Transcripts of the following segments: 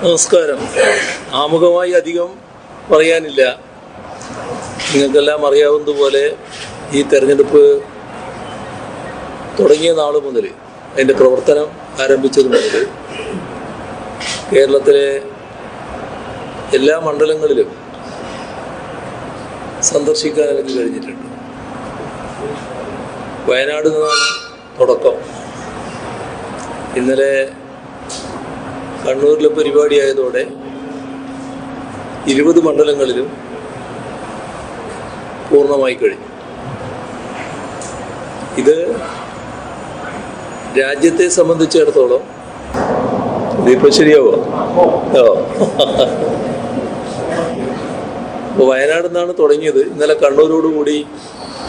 നമസ്കാരം. ആമുഖമായി അധികം പറയാനില്ല. നിങ്ങൾക്കെല്ലാം അറിയാവുന്നതുപോലെ ഈ തെരഞ്ഞെടുപ്പ് തുടങ്ങിയ നാൾ മുതൽ, അതിൻ്റെ പ്രവർത്തനം ആരംഭിച്ചത് മുതൽ കേരളത്തിലെ എല്ലാ മണ്ഡലങ്ങളിലും സന്ദർശിക്കാൻ എനിക്ക് കഴിഞ്ഞിട്ടുണ്ട്. വയനാട് നിന്നാണ് തുടക്കം. ഇന്നലെ കണ്ണൂരിലെ പരിപാടി ആയതോടെ 20 മണ്ഡലങ്ങളിലും പൂർണ്ണമായി കഴിഞ്ഞു. ഇത് രാജ്യത്തെ സംബന്ധിച്ചിടത്തോളം ഇതിപ്പോൾ ശരിയാവോ? അപ്പോൾ വയനാട് നിന്നാണ് തുടങ്ങിയത്. ഇന്നലെ കണ്ണൂരോടുകൂടി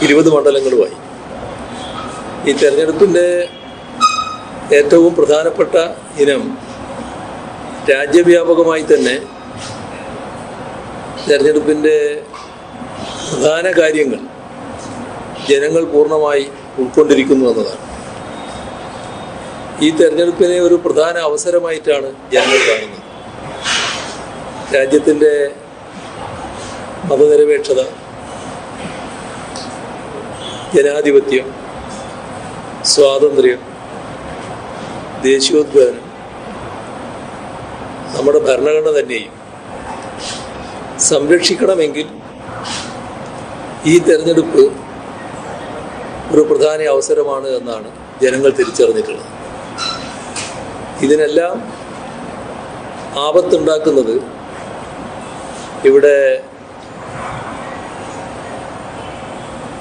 20 മണ്ഡലങ്ങളുമായി. ഈ തെരഞ്ഞെടുപ്പിൻ്റെ ഏറ്റവും പ്രധാനപ്പെട്ട ഇനം രാജ്യവ്യാപകമായി തന്നെ തെരഞ്ഞെടുപ്പിൻ്റെ പ്രധാന കാര്യങ്ങൾ ജനങ്ങൾ പൂർണ്ണമായി ഉൾക്കൊണ്ടിരിക്കുന്നു എന്നതാണ്. ഈ തെരഞ്ഞെടുപ്പിനെ ഒരു പ്രധാന അവസരമായിട്ടാണ് ജനങ്ങൾ കാണുന്നത്. രാജ്യത്തിൻ്റെ മതനിരപേക്ഷത, ജനാധിപത്യം, സ്വാതന്ത്ര്യം, ദേശീയോദ്ഗ്രഥനം, നമ്മുടെ ഭരണഘടന തന്നെയും സംരക്ഷിക്കണമെങ്കിൽ ഈ തെരഞ്ഞെടുപ്പ് ഒരു പ്രധാന അവസരമാണ് എന്നാണ് ജനങ്ങൾ തിരിച്ചറിഞ്ഞിട്ടുള്ളത്. ഇതിനെല്ലാം ആപത്തുണ്ടാക്കുന്നത് ഇവിടെ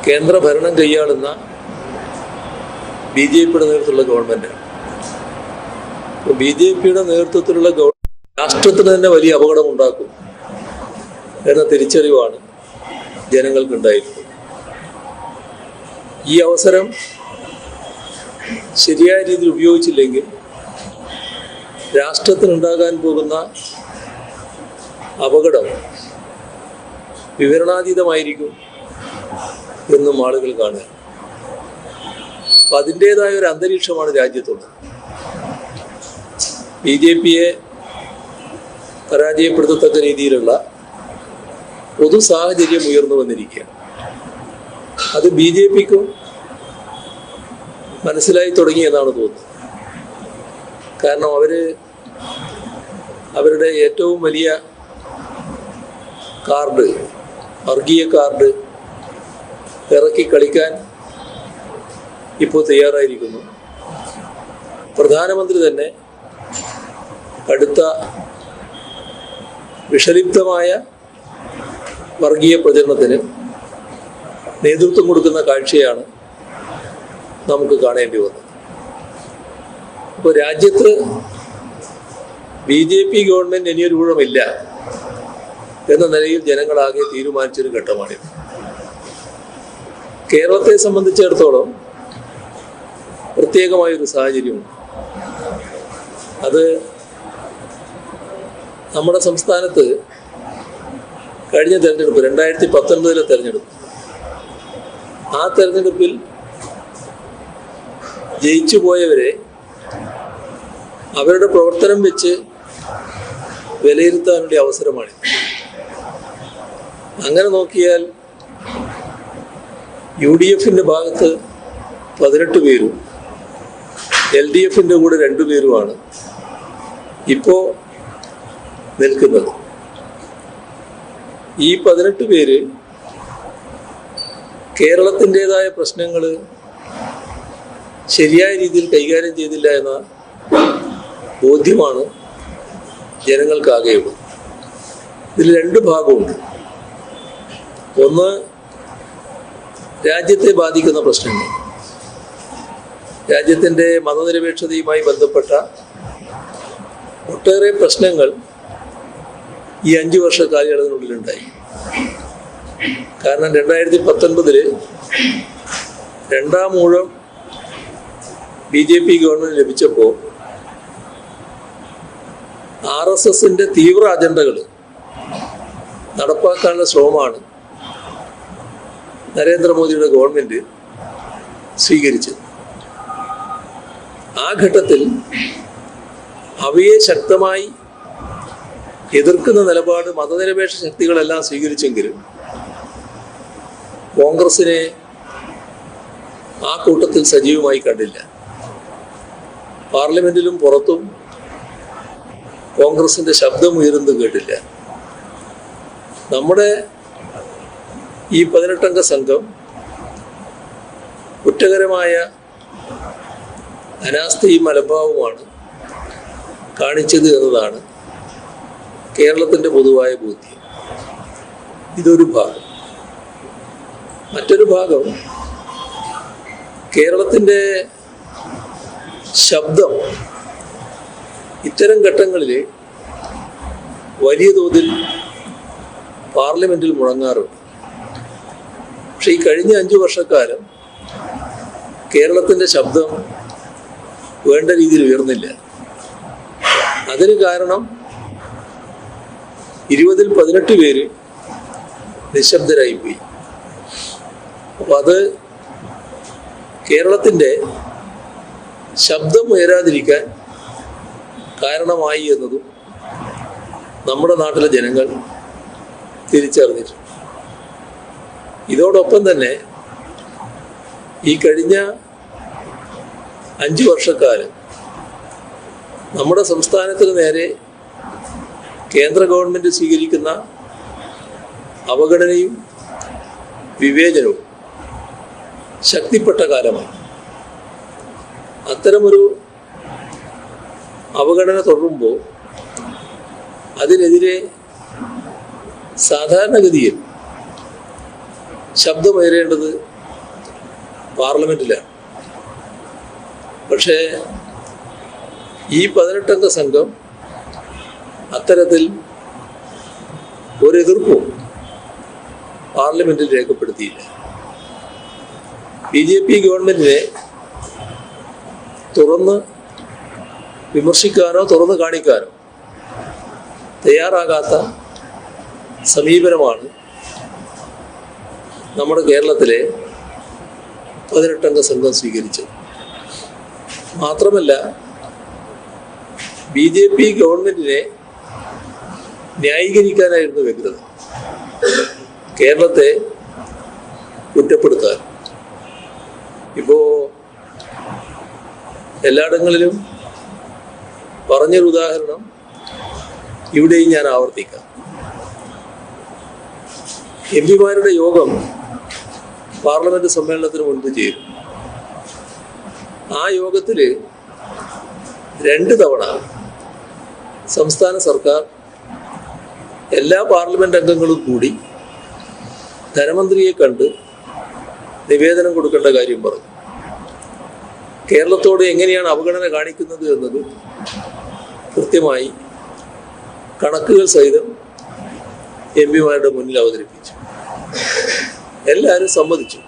കേന്ദ്രഭരണം കൈയാളുന്ന BJPയുടെ നേതൃത്വത്തിലുള്ള ഗവൺമെൻറ്റാണ്. അപ്പോൾ BJPയുടെ നേതൃത്വത്തിലുള്ള രാഷ്ട്രത്തിന് തന്നെ വലിയ അപകടമുണ്ടാക്കും എന്ന തിരിച്ചറിവാണ് ജനങ്ങൾക്കുണ്ടായിട്ടുള്ളത്. ഈ അവസരം ശരിയായ രീതിയിൽ ഉപയോഗിച്ചില്ലെങ്കിൽ രാഷ്ട്രത്തിനുണ്ടാകാൻ പോകുന്ന അപകടം വിവരണാതീതമായിരിക്കും എന്നും ആളുകൾ കാണുക. അപ്പം അതിൻ്റേതായ ഒരു അന്തരീക്ഷമാണ് രാജ്യത്തുള്ളത്. BJPയെ പരാജയപ്പെടുത്തത്തക്ക രീതിയിലുള്ള പൊതു സാഹചര്യം ഉയർന്നു വന്നിരിക്കുകയാണ്. അത് BJPക്കും മനസ്സിലായി തുടങ്ങി എന്നാണ് തോന്നുന്നത്. കാരണം അവരുടെ ഏറ്റവും വലിയ കാർഡ്, വർഗീയ കാർഡ് ഇറക്കി കളിക്കാൻ ഇപ്പോൾ തയ്യാറായിരിക്കുന്നു. പ്രധാനമന്ത്രി തന്നെ കടുത്ത വിഷലിപ്തമായ വർഗീയ പ്രചരണത്തിന് നേതൃത്വം കൊടുക്കുന്ന കാഴ്ചയാണ് നമുക്ക് കാണേണ്ടി വന്നത്. അപ്പോൾ രാജ്യത്ത് BJP ഗവൺമെൻറ് ഇനിയൊരു ഊഴമില്ല എന്ന നിലയിൽ ജനങ്ങളാകെ തീരുമാനിച്ചൊരു ഘട്ടമാണിത്. കേരളത്തെ സംബന്ധിച്ചിടത്തോളം പ്രത്യേകമായൊരു സാഹചര്യമുണ്ട്. അത് നമ്മുടെ സംസ്ഥാനത്ത് കഴിഞ്ഞ തെരഞ്ഞെടുപ്പ് 2019 തെരഞ്ഞെടുപ്പ്, ആ തെരഞ്ഞെടുപ്പിൽ ജയിച്ചു പോയവരെ അവരുടെ പ്രവർത്തനം വെച്ച് വിലയിരുത്താനുള്ള അവസരമാണിത്. അങ്ങനെ നോക്കിയാൽ UDFൻ്റെ ഭാഗത്ത് 18 പേരും LDFൻ്റെ കൂടെ 2 പേരുമാണ് ഇപ്പോൾ നിൽക്കുന്നത്. ഈ 18 പേര് കേരളത്തിൻ്റെതായ പ്രശ്നങ്ങൾ ശരിയായ രീതിയിൽ കൈകാര്യം ചെയ്തില്ല എന്ന ബോധ്യമാണ് ജനങ്ങൾക്കാകെയുള്ളത്. ഇതിൽ 2 ഭാഗമുണ്ട്. ഒന്ന്, രാജ്യത്തെ ബാധിക്കുന്ന പ്രശ്നങ്ങൾ, രാജ്യത്തിൻ്റെ മതനിരപേക്ഷതയുമായി ബന്ധപ്പെട്ട ഒട്ടേറെ പ്രശ്നങ്ങൾ ഈ 5 വർഷ കാലയളവിനുള്ളിലുണ്ടായി. കാരണം 2019 രണ്ടാം ഊഴം BJP ഗവൺമെൻറ് ലഭിച്ചപ്പോൾ RSSൻ്റെ തീവ്ര അജണ്ടകൾ നടപ്പാക്കാനുള്ള ശ്രമമാണ് നരേന്ദ്രമോദിയുടെ ഗവൺമെൻറ് സ്വീകരിച്ചത്. ആ ഘട്ടത്തിൽ അവയെ ശക്തമായി എതിർക്കുന്ന നിലപാട് മതനിരപേക്ഷ ശക്തികളെല്ലാം സ്വീകരിച്ചെങ്കിലും കോൺഗ്രസിനെ ആ കൂട്ടത്തിൽ സജീവമായി കണ്ടില്ല. പാർലമെന്റിലും പുറത്തും കോൺഗ്രസിന്റെ ശബ്ദം ഉയരുന്നത് കേട്ടില്ല. നമ്മുടെ ഈ 18-അംഗ സംഘം കുറ്റകരമായ അനാസ്ഥയും അലംഭാവവുമാണ് കാണിച്ചത് എന്നതാണ് കേരളത്തിൻ്റെ പൊതുവായ ബോധ്യം. ഇതൊരു ഭാഗം. മറ്റൊരു ഭാഗം, കേരളത്തിൻ്റെ ശബ്ദം ഇത്തരം ഘട്ടങ്ങളിൽ വലിയ തോതിൽ പാർലമെന്റിൽ മുഴങ്ങാറുണ്ട്. പക്ഷെ ഈ കഴിഞ്ഞ 5 വർഷക്കാലം കേരളത്തിൻ്റെ ശബ്ദം വേണ്ട രീതിയിൽ ഉയർന്നില്ല. അതിന് കാരണം 20-ൽ 18 പേര് നിശബ്ദരായിപ്പോയി. അപ്പം അത് കേരളത്തിൻ്റെ ശബ്ദം ഉയരാതിരിക്കാൻ കാരണമായി എന്നതും നമ്മുടെ നാട്ടിലെ ജനങ്ങൾ തിരിച്ചറിഞ്ഞിട്ടുണ്ട്. ഇതോടൊപ്പം തന്നെ ഈ കഴിഞ്ഞ 5 വർഷക്കാലം നമ്മുടെ സംസ്ഥാനത്തിന് നേരെ കേന്ദ്ര ഗവൺമെൻറ് സ്വീകരിക്കുന്ന അവഗണനയും വിവേചനവും ശക്തിപ്പെട്ട കാലമാണ്. അത്തരമൊരു അവഗണന തുടരുമ്പോൾ അതിനെതിരെ സാധാരണഗതിയിൽ ശബ്ദമുയരേണ്ടത് പാർലമെന്റിലാണ്. പക്ഷേ ഈ 18-അംഗ സംഘം അത്തരത്തിൽ ഒരു എതിർപ്പും പാർലമെന്റിൽ രേഖപ്പെടുത്തിയില്ല. BJP ഗവൺമെന്റിനെ തുറന്ന് വിമർശിക്കാനോ തുറന്ന് കാണിക്കാനോ തയ്യാറാകാത്ത സമീപനമാണ് നമ്മുടെ കേരളത്തിലെ 18-അംഗ സംഘം സ്വീകരിച്ചത്. മാത്രമല്ല, BJP ഗവൺമെന്റിനെ ന്യായീകരിക്കാനായിരുന്നു വ്യഗ്രത, കേരളത്തെ കുറ്റപ്പെടുത്താൻ. ഇപ്പോൾ എല്ലായിടങ്ങളിലും പറഞ്ഞൊരു ഉദാഹരണം ഇവിടെയും ഞാൻ ആവർത്തിക്കാം. MP-മാരുടെ യോഗം പാർലമെന്റ് സമ്മേളനത്തിന് മുൻപ് ചേരും. ആ യോഗത്തിൽ 2 തവണ സംസ്ഥാന സർക്കാർ എല്ലാ പാർലമെന്റ് അംഗങ്ങളും കൂടി ധനമന്ത്രിയെ കണ്ട് നിവേദനം കൊടുക്കേണ്ട കാര്യം പറഞ്ഞു. കേരളത്തോട് എങ്ങനെയാണ് അവഗണന കാണിക്കുന്നത് എന്നത് കൃത്യമായി കണക്കുകൾ സഹിതം MP-മാരുടെ മുന്നിൽ അവതരിപ്പിച്ചു. എല്ലാവരും സമ്മതിച്ചു,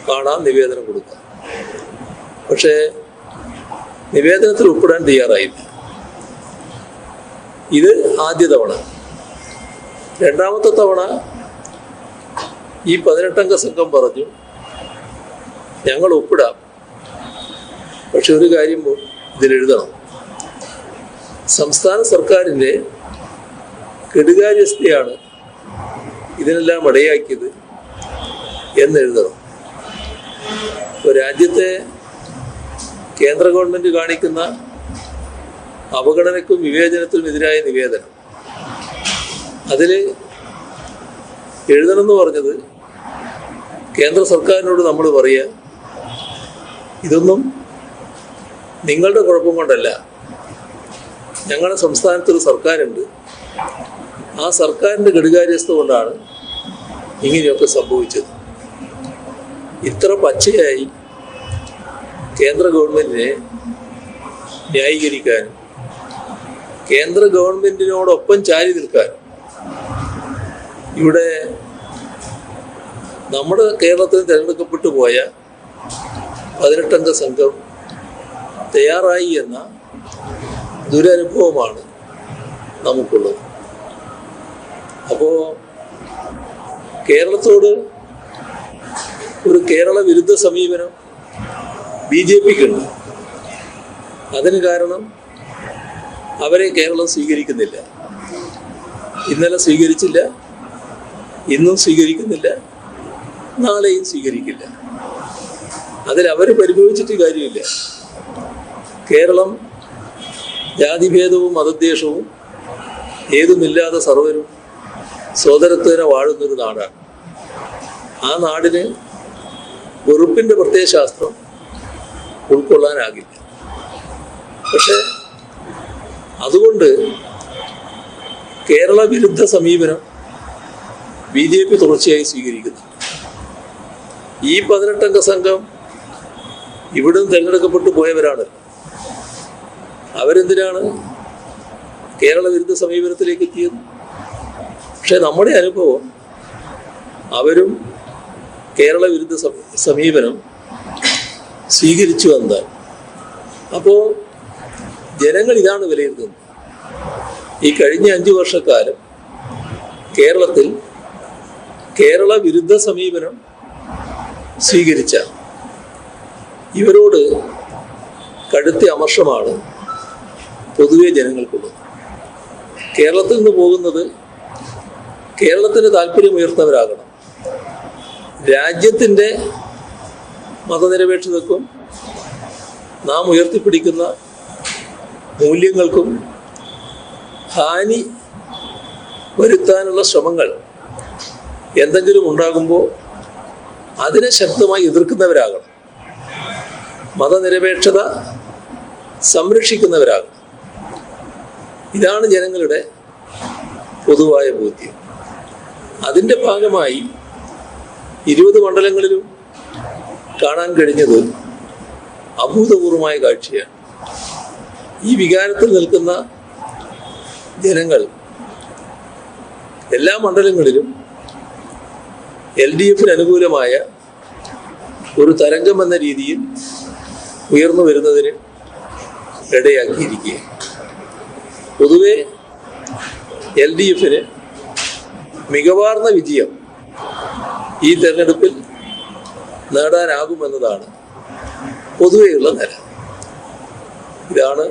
കാണാൻ നിവേദനം കൊടുക്കാം. പക്ഷേ നിവേദനത്തിൽ ഒപ്പിടാൻ തയ്യാറായില്ല. ഇത് ആദ്യ തവണ. രണ്ടാമത്തെ തവണ ഈ 18-അംഗ സംഘം പറഞ്ഞു, ഞങ്ങൾ ഒപ്പിടാം, പക്ഷെ ഒരു കാര്യം ഇതിലെഴുതണം, സംസ്ഥാന സർക്കാരിൻ്റെ കെടുകാര്യസ്ഥയാണ് ഇതിനെല്ലാം ഇടയാക്കിയത് എന്നെഴുതണം. ഇപ്പോൾ രാജ്യത്തെ കേന്ദ്ര ഗവൺമെൻറ് കാണിക്കുന്ന അവഗണനയ്ക്കും വിവേചനത്തിനും എതിരായ നിവേദനം അതിൽ എഴുതണമെന്ന് പറഞ്ഞത് കേന്ദ്ര സർക്കാരിനോട് നമ്മൾ പറയുക, ഇതൊന്നും നിങ്ങളുടെ കുഴപ്പം കൊണ്ടല്ല, ഞങ്ങളുടെ സംസ്ഥാനത്തൊരു സർക്കാരുണ്ട്, ആ സർക്കാരിൻ്റെ കെടുകാര്യസ്ഥ കൊണ്ടാണ് ഇങ്ങനെയൊക്കെ സംഭവിച്ചത്. ഇത്ര പച്ചയായി കേന്ദ്ര ഗവൺമെൻറ്റിനെ ന്യായീകരിക്കാനും കേന്ദ്ര ഗവൺമെൻറ്റിനോടൊപ്പം ചാരി നിൽക്കാനും ഇവിടെ നമ്മുടെ കേരളത്തിൽ തിരഞ്ഞെടുക്കപ്പെട്ടു പോയ 18-അംഗ സംഘം തയ്യാറായി എന്ന ദുരനുഭവമാണ് നമുക്കുള്ളത്. അപ്പോൾ കേരളത്തോട് ഒരു കേരള വിരുദ്ധ സമീപനം BJPക്കുണ്ട്. അതിന് കാരണം അവരെ കേരളം സ്വീകരിക്കുന്നില്ല. ഇന്നലെ സ്വീകരിച്ചില്ല, ഇന്നും സ്വീകരിക്കുന്നില്ല, നാളെയും സ്വീകരിക്കില്ല. അതിൽ അവർ പരിഭവിച്ചിട്ട് കാര്യമില്ല. കേരളം ജാതിഭേദവും മതദ്വേഷവും ഏതുമില്ലാതെ സർവരും സോദരത്വേന വാഴുന്നൊരു നാടാണ്. ആ നാടിന് വെറുപ്പിൻ്റെ പ്രത്യയശാസ്ത്രം ഉൾക്കൊള്ളാനാകില്ല. പക്ഷെ അതുകൊണ്ട് കേരള വിരുദ്ധ സമീപനം BJP തുടർച്ചയായി സ്വീകരിക്കുന്നു. ഈ 18 അംഗ സംഘം ഇവിടുന്ന് തിരഞ്ഞെടുക്കപ്പെട്ടു പോയവരാണ്. അവരെന്തിനാണ് കേരള വിരുദ്ധ സമീപനത്തിലേക്ക് എത്തിയത്? പക്ഷെ നമ്മുടെ അനുഭവം അവരും കേരള വിരുദ്ധ സമീപനം സ്വീകരിച്ചു വന്നാൽ. അപ്പോൾ ജനങ്ങൾ ഇതാണ് വിലയിരുത്തുന്നത്. ഈ കഴിഞ്ഞ 5 വർഷക്കാലം കേരളത്തിൽ കേരള വിരുദ്ധ സമീപനം സ്വീകരിച്ച ഇവരോട് കടുത്ത അമർഷമാണ് പൊതുവെ ജനങ്ങൾക്കുള്ളത്. കേരളത്തിൽ നിന്ന് പോകുന്നത് കേരളത്തിന് താല്പര്യമുയർത്തവരാകണം. രാജ്യത്തിൻ്റെ മതനിരപേക്ഷതക്കും നാം ഉയർത്തിപ്പിടിക്കുന്ന മൂല്യങ്ങൾക്കും ഹാനി വരുത്താനുള്ള ശ്രമങ്ങൾ എന്തെങ്കിലും ഉണ്ടാകുമ്പോൾ അതിനെ ശക്തമായി എതിർക്കുന്നവരാകണം. മതനിരപേക്ഷത സംരക്ഷിക്കുന്നവരാകണം. ഇതാണ് ജനങ്ങളുടെ പൊതുവായ ബോധ്യം. അതിൻ്റെ ഭാഗമായി 20 മണ്ഡലങ്ങളിലും കാണാൻ കഴിഞ്ഞത് അഭൂതപൂർവമായ കാഴ്ചയാണ്. ഈ വികാരത്തിൽ നിൽക്കുന്ന ജനങ്ങൾ എല്ലാ മണ്ഡലങ്ങളിലും LDF അനുകൂലമായ ഒരു തരംഗം എന്ന രീതിയിൽ ഉയർന്നു വരുന്നതിന് ഇടയാക്കിയിരിക്കുകയാണ്. പൊതുവെ LDF മികവാർന്ന വിജയം ഈ തെരഞ്ഞെടുപ്പിൽ നേടാനാകുമെന്നതാണ് പൊതുവെയുള്ള നില. ഇതാണ്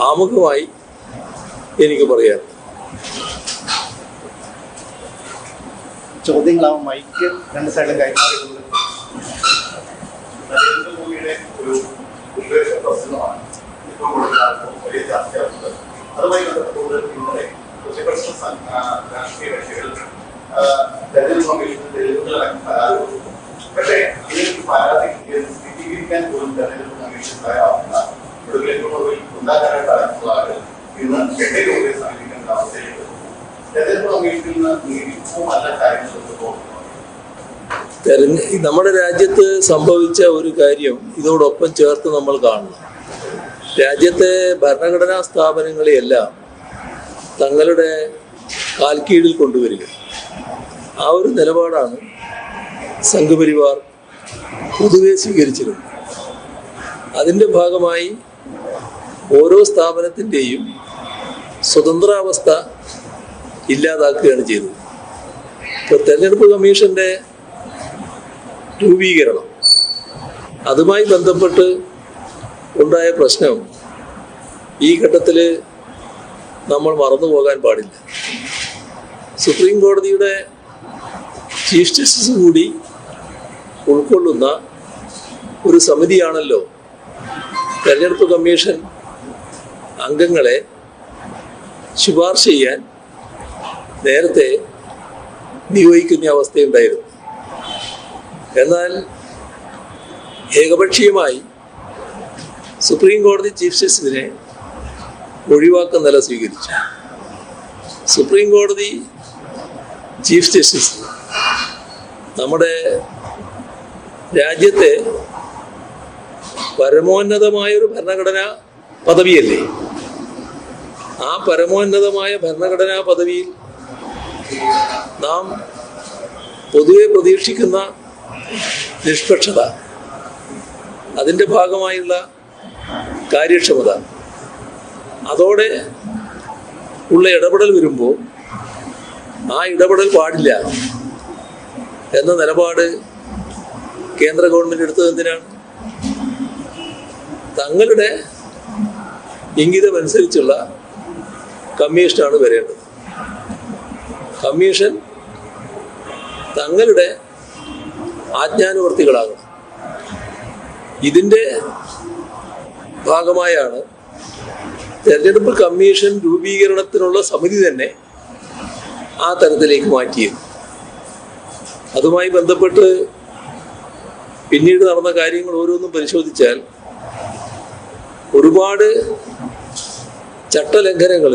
ആമുഖമായി എനിക്ക് പറയാൻ. ചോദ്യങ്ങളാവും. മൈക്ക് 2 സൈഡിലും കൈമാറിയിട്ടുണ്ട്. നരേന്ദ്രമോദിയുടെ ഒരു ഉദ്ദേശ പ്രശ്നമാണ് ഇപ്പോൾ വലിയ ചർച്ചയാവുന്നത്. അതുമായി ബന്ധപ്പെട്ടുകൊണ്ട് ഇന്നലെ പ്രതിപക്ഷ രാഷ്ട്രീയ കക്ഷികൾ തെരഞ്ഞെടുപ്പ് കമ്മീഷന് തെളിവുകളടക്കം പരാതി കൊടുത്തു. പക്ഷേ ഇതിലേക്ക് പരാതി സ്ഥിരീകരിക്കാൻ പോലും തെരഞ്ഞെടുപ്പ് കമ്മീഷൻ തയ്യാറാവുന്ന ഒടുവിൽ ഉണ്ടാകാനായിട്ട് അടക്കമുള്ള ആളുകൾ ഇന്ന് കെട്ടിലൂടെ സമീപിക്കേണ്ട അവസ്ഥയിലേക്ക് തെരഞ്ഞെടുപ്പ് കമ്മീഷനിൽ നിന്ന് നീതിപ്പൂർവമല്ല കാര്യങ്ങൾ തോന്നുന്നു. നമ്മുടെ രാജ്യത്ത് സംഭവിച്ച ഒരു കാര്യം ഇതോടൊപ്പം ചേർത്ത് നമ്മൾ കാണണം. രാജ്യത്തെ ഭരണഘടനാ സ്ഥാപനങ്ങളെയെല്ലാം തങ്ങളുടെ കാൽക്കീഴിൽ കൊണ്ടുവരിക, ആ ഒരു നിലപാടാണ് സംഘപരിവാർ പൊതുവെ സ്വീകരിച്ചിരുന്നത്. അതിൻ്റെ ഭാഗമായി ഓരോ സ്ഥാപനത്തിൻ്റെയും സ്വതന്ത്രാവസ്ഥ ഇല്ലാതാക്കുകയാണ് ചെയ്തത്. ഇപ്പോൾ തെരഞ്ഞെടുപ്പ് കമ്മീഷൻ്റെ രൂപീകരണം, അതുമായി ബന്ധപ്പെട്ട് ഉണ്ടായ പ്രശ്നം ഈ ഘട്ടത്തിൽ നമ്മൾ മറന്നു പോകാൻ പാടില്ല. സുപ്രീം കോടതിയുടെ ചീഫ് ജസ്റ്റിസ് കൂടി ഉൾക്കൊള്ളുന്ന ഒരു സമിതിയാണല്ലോ തെരഞ്ഞെടുപ്പ് കമ്മീഷൻ അംഗങ്ങളെ ശുപാർശ ചെയ്യാൻ നേരത്തെ നിയോഗിക്കുന്ന അവസ്ഥയുണ്ടായിരുന്നു. എന്നാൽ ഏകപക്ഷീയമായി സുപ്രീം കോടതി ചീഫ് ജസ്റ്റിസിനെ ഒഴിവാക്കുന്ന നില സ്വീകരിച്ചു. സുപ്രീം കോടതി ചീഫ് ജസ്റ്റിസ് നമ്മുടെ രാജ്യത്തെ പരമോന്നതമായൊരു ഭരണഘടനാ പദവിയല്ലേ. ആ പരമോന്നതമായ ഭരണഘടനാ പദവിയിൽ നാം പൊതുവെ പ്രതീക്ഷിക്കുന്ന നിഷ്പക്ഷത, അതിൻ്റെ ഭാഗമായുള്ള കാര്യക്ഷമത, അതോടെ ഉള്ള ഇടപെടൽ വരുമ്പോൾ ആ ഇടപെടൽ പാടില്ല എന്ന നിലപാട് കേന്ദ്ര ഗവൺമെൻറ് എടുത്തത് എന്തിനാണ്? തങ്ങളുടെ ഇംഗിതമനുസരിച്ചുള്ള കമ്മീഷനാണ് വരേണ്ടത്. കമ്മീഷൻ തങ്ങളുടെ ആജ്ഞാനുവർത്തികളാകണം. ഇതിൻ്റെ ഭാഗമായാണ് തെരഞ്ഞെടുപ്പ് കമ്മീഷൻ രൂപീകരണത്തിനുള്ള സമിതി തന്നെ ആ തരത്തിലേക്ക് മാറ്റിയത്. അതുമായി ബന്ധപ്പെട്ട് പിന്നീട് നടന്ന കാര്യങ്ങൾ ഓരോന്നും പരിശോധിച്ചാൽ ഒരുപാട് ചട്ടലംഘനങ്ങൾ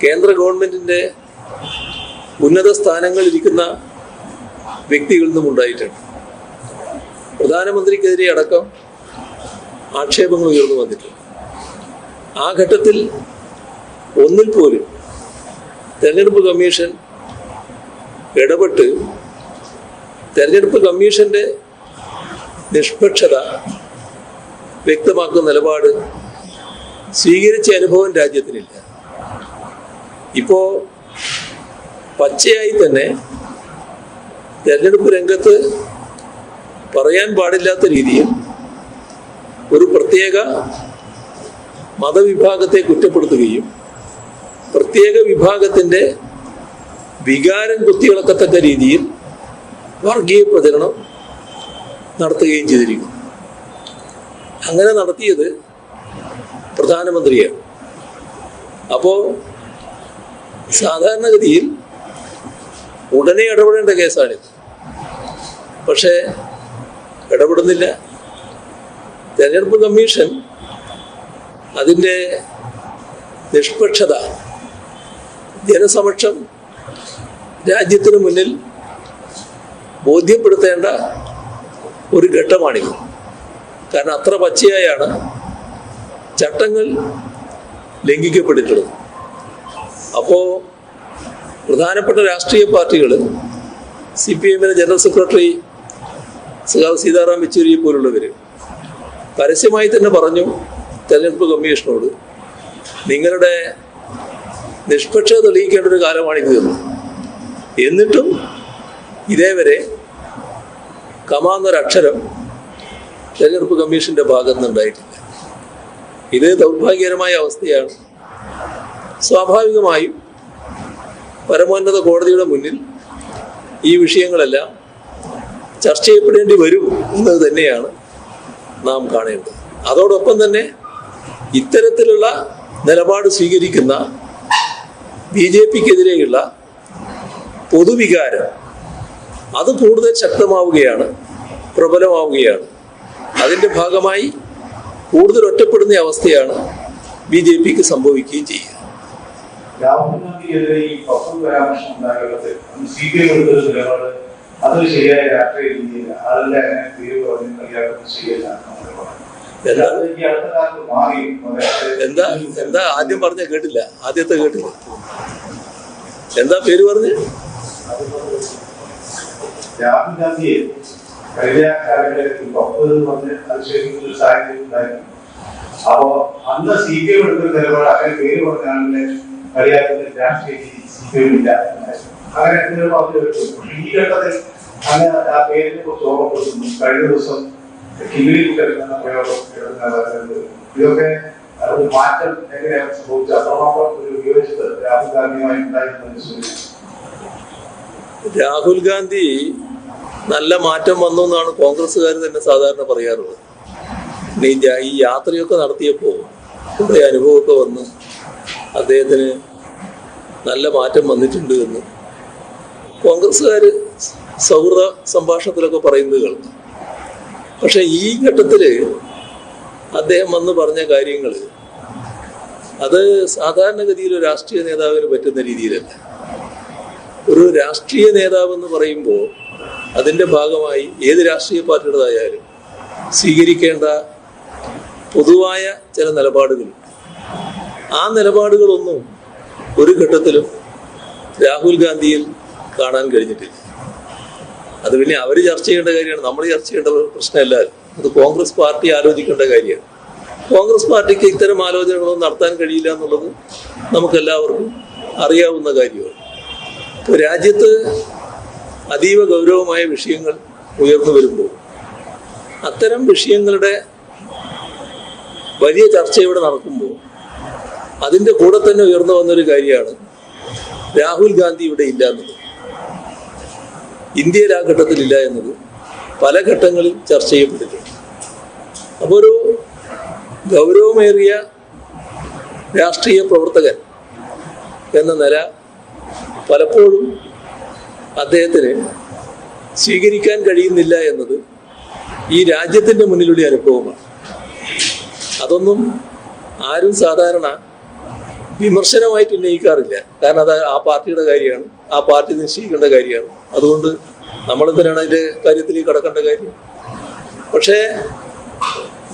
കേന്ദ്ര ഗവൺമെൻറ്റിൻ്റെ ഉന്നത സ്ഥാനങ്ങളിലിരിക്കുന്ന വ്യക്തികളിൽ നിന്നും ഉണ്ടായിട്ടുണ്ട്. പ്രധാനമന്ത്രിക്കെതിരെ അടക്കം ആക്ഷേപങ്ങൾ ഉയർന്നു വന്നിട്ടുണ്ട്. ആ ഘട്ടത്തിൽ ഒന്നിൽ പോലും തെരഞ്ഞെടുപ്പ് കമ്മീഷൻ ഇടപെട്ട് തെരഞ്ഞെടുപ്പ് കമ്മീഷൻ്റെ നിഷ്പക്ഷത വ്യക്തമാക്കുന്ന നിലപാട് സ്വീകരിച്ച അനുഭവം രാജ്യത്തിനില്ല. ഇപ്പോൾ പച്ചയായി തന്നെ തെരഞ്ഞെടുപ്പ് രംഗത്ത് പറയാൻ പാടില്ലാത്ത രീതിയിൽ ഒരു പ്രത്യേക മതവിഭാഗത്തെ കുറ്റപ്പെടുത്തുകയും പ്രത്യേക വിഭാഗത്തിൻ്റെ വികാരം കുത്തിയിളക്കത്തക്ക രീതിയിൽ വർഗീയ പ്രചരണം നടത്തുകയും ചെയ്തിരിക്കുന്നു. അങ്ങനെ നടത്തിയത് പ്രധാനമന്ത്രിയാണ്. അപ്പോൾ സാധാരണഗതിയിൽ ഉടനെ ഇടപെടേണ്ട കേസാണിത്. പക്ഷേ ഇടപെടുന്നില്ല. തെരഞ്ഞെടുപ്പ് കമ്മീഷൻ അതിൻ്റെ നിഷ്പക്ഷത ജനസമക്ഷം രാജ്യത്തിനു മുന്നിൽ ബോധ്യപ്പെടുത്തേണ്ട ഒരു ഘട്ടമാണിത്. കാരണം അത്ര പച്ചയായാണ് ചട്ടങ്ങൾ ലംഘിക്കപ്പെട്ടിട്ടുള്ളത്. അപ്പോൾ പ്രധാനപ്പെട്ട രാഷ്ട്രീയ പാർട്ടികൾ CPM-ന്റെ ജനറൽ സെക്രട്ടറി സഖാവ് സീതാറാം യെച്ചൂരിയെ പോലുള്ളവർ പരസ്യമായി തന്നെ പറഞ്ഞു തെരഞ്ഞെടുപ്പ് കമ്മീഷനോട്, നിങ്ങളുടെ നിഷ്പക്ഷത തെളിയിക്കേണ്ട ഒരു കാലമാണിത് എന്ന്. എന്നിട്ടും ഇതേവരെ കമാന്നൊരക്ഷരം തെരഞ്ഞെടുപ്പ് കമ്മീഷൻ്റെ ഭാഗത്ത് നിന്നുണ്ടായിട്ടില്ല. ഇത് ദൗർഭാഗ്യകരമായ അവസ്ഥയാണ്. സ്വാഭാവികമായും പരമോന്നത കോടതിയുടെ മുന്നിൽ ഈ വിഷയങ്ങളെല്ലാം ചർച്ച ചെയ്യപ്പെടേണ്ടി വരും എന്നത് തന്നെയാണ് നാം കാണേണ്ടത്. അതോടൊപ്പം തന്നെ ഇത്തരത്തിലുള്ള നിലപാട് സ്വീകരിക്കുന്ന BJP-ക്കെതിരെയുള്ള പൊതുവികാരം അത് കൂടുതൽ ശക്തമാവുകയാണ്, പ്രബലമാവുകയാണ്. അതിൻ്റെ ഭാഗമായി കൂടുതൽ ഒറ്റപ്പെടുന്ന അവസ്ഥയാണ് BJP-ക്ക് സംഭവിക്കുകയും ചെയ്യുക. രാഹുൽ ഗാന്ധിക്കെതിരെ ഈ പക്വത പരാമർശം ഉണ്ടാകുന്നത് CPM എടുത്തൊരു നിലപാട് അതൊരു ശരിയായ രാഷ്ട്രീയ രീതിയില്ല. അതിന്റെ അങ്ങനെ പേര് പറഞ്ഞ് കളിയാക്കുന്നത് ശരിയല്ല. എന്താ എന്താ ആദ്യം പറഞ്ഞ കേട്ടില്ല, ആദ്യത്തെ കേട്ടില്ല. എന്താ പേര് പറഞ്ഞ്? രാഹുൽ ഗാന്ധിയെ കഴിഞ്ഞ കാലഘട്ടത്തിൽ പക്വത പറഞ്ഞ് അതിശയിക്കുന്ന ഒരു സാഹചര്യം ഉണ്ടായിരുന്നു. അപ്പോ അന്ന് CPM എടുത്തൊരു നിലപാട് അങ്ങനെ പേര് പറഞ്ഞ ആളുകളെ കളിയാക്കുന്ന രാഷ്ട്രീയ രീതി CPM ഇല്ല. അങ്ങനെ പറഞ്ഞു. ഈ ഘട്ടത്തിൽ അങ്ങനെ ആ പേരിനെ കുറിച്ച് ഓർമ്മപ്പെടുത്തുന്നു. കഴിഞ്ഞ ദിവസം കിമിലിക്കുന്ന പ്രയോഗം ഇതൊക്കെ ഒരു മാറ്റം എങ്ങനെയാണ് സംഭവിച്ചത്? അത്രമാത്രം ഒരു വിയോജിപ്പ് രാഹുൽ ഗാന്ധിയുമായി ഉണ്ടായിരുന്നു. രാഹുൽ ഗാന്ധി നല്ല മാറ്റം വന്നു എന്നാണ് കോൺഗ്രസ്സുകാർ തന്നെ സാധാരണ പറയാറുള്ളത്. ഈ യാത്രയൊക്കെ നടത്തിയപ്പോൾ കുറേ അനുഭവമൊക്കെ വന്ന് അദ്ദേഹത്തിന് നല്ല മാറ്റം വന്നിട്ടുണ്ട് എന്ന് കോൺഗ്രസ്സുകാർ സൗഹൃദ സംഭാഷണത്തിലൊക്കെ പറയുന്നത് കേൾക്കും. പക്ഷെ ഈ ഘട്ടത്തിൽ അദ്ദേഹം വന്ന് പറഞ്ഞ കാര്യങ്ങൾ അത് സാധാരണഗതിയിൽ ഒരു രാഷ്ട്രീയ നേതാവിന് പറ്റുന്ന രീതിയിലല്ല. ഒരു രാഷ്ട്രീയ നേതാവെന്ന് പറയുമ്പോൾ അതിൻ്റെ ഭാഗമായി ഏത് രാഷ്ട്രീയ പാർട്ടിയുടേതായാലും സ്വീകരിക്കേണ്ട പൊതുവായ ചില നിലപാടുകളുണ്ട്. ആ നിലപാടുകളൊന്നും ഒരു ഘട്ടത്തിലും രാഹുൽ ഗാന്ധിയിൽ കാണാൻ കഴിഞ്ഞിട്ടില്ല. അത് പിന്നെ അവർ ചർച്ച ചെയ്യേണ്ട കാര്യമാണ്, നമ്മൾ ചർച്ച ചെയ്യേണ്ട പ്രശ്നമല്ല. അത് കോൺഗ്രസ് പാർട്ടി ആലോചിക്കേണ്ട കാര്യമാണ്. കോൺഗ്രസ് പാർട്ടിക്ക് ഇത്തരം ആലോചനകളൊന്നും നടത്താൻ കഴിയില്ല എന്നുള്ളത് നമുക്കെല്ലാവർക്കും അറിയാവുന്ന കാര്യമാണ്. ഇപ്പോൾ രാജ്യത്ത് അതീവ ഗൗരവമായ വിഷയങ്ങൾ ഉയർന്നു വരുമ്പോൾ അത്തരം വിഷയങ്ങളുടെ വലിയ ചർച്ച ഇവിടെ നടക്കുമ്പോൾ അതിൻ്റെ കൂടെ തന്നെ ഉയർന്നു വന്നൊരു കാര്യമാണ് രാഹുൽ ഗാന്ധി ഇവിടെ ഇല്ല എന്നത്. ഇന്ത്യയിൽ ആ ഘട്ടത്തിലില്ല എന്നത് പല ഘട്ടങ്ങളിൽ ചർച്ച ചെയ്യപ്പെട്ടിട്ടുണ്ട്. അപ്പോൾ ഒരു ഗൗരവമേറിയ രാഷ്ട്രീയ പ്രവർത്തകൻ എന്ന നില പലപ്പോഴും അദ്ദേഹത്തിന് സ്വീകരിക്കാൻ കഴിയുന്നില്ല എന്നത് ഈ രാജ്യത്തിൻ്റെ മുന്നിലുള്ള അനുഭവമാണ്. അതൊന്നും ആരും സാധാരണ വിമർശനമായിട്ട് ഉന്നയിക്കാറില്ല. കാരണം അത് ആ പാർട്ടിയുടെ കാര്യമാണ്, ആ പാർട്ടി നിശ്ചയിക്കേണ്ട കാര്യമാണ്. അതുകൊണ്ട് നമ്മളെന്തിനാണ് അതിൻ്റെ കാര്യത്തിലേക്ക് കടക്കേണ്ട കാര്യം? പക്ഷേ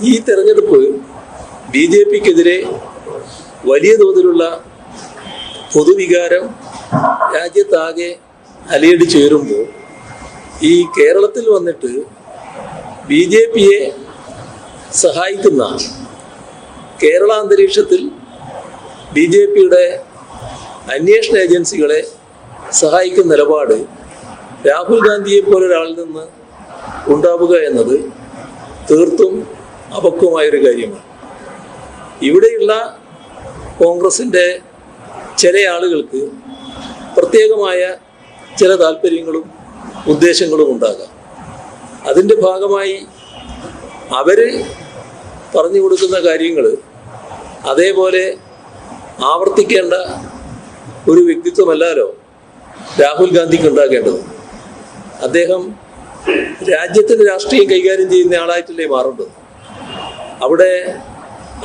ഈ തെരഞ്ഞെടുപ്പ് BJPക്കെതിരെ വലിയ തോതിലുള്ള പൊതുവികാരം രാജ്യത്താകെ അലയടിച്ചേരുമ്പോൾ ഈ കേരളത്തിൽ വന്നിട്ട് BJPയെ സഹായിക്കുന്ന കേരള അന്തരീക്ഷത്തിൽ BJPയുടെ അന്വേഷണ ഏജൻസികളെ സഹായിക്കുന്ന നിലപാട് രാഹുൽ ഗാന്ധിയെ പോലൊരാളിൽ നിന്ന് ഉണ്ടാവുക എന്നത് തീർത്തും അപക്വമായൊരു കാര്യമാണ്. ഇവിടെയുള്ള കോൺഗ്രസിൻ്റെ ചില ആളുകൾക്ക് പ്രത്യേകമായ ചില താല്പര്യങ്ങളും ഉദ്ദേശങ്ങളും ഉണ്ടാകാം. അതിൻ്റെ ഭാഗമായി അവർ പറഞ്ഞു കൊടുക്കുന്ന കാര്യങ്ങൾ അതേപോലെ ആവർത്തിക്കേണ്ട ഒരു വ്യക്തിത്വമല്ലല്ലോ രാഹുൽ ഗാന്ധിക്ക് ഉണ്ടാകേണ്ടത്. അദ്ദേഹം രാജ്യത്തിൻ്റെ രാഷ്ട്രീയം കൈകാര്യം ചെയ്യുന്ന ആളായിട്ടല്ലേ മാറേണ്ടത്. അവിടെ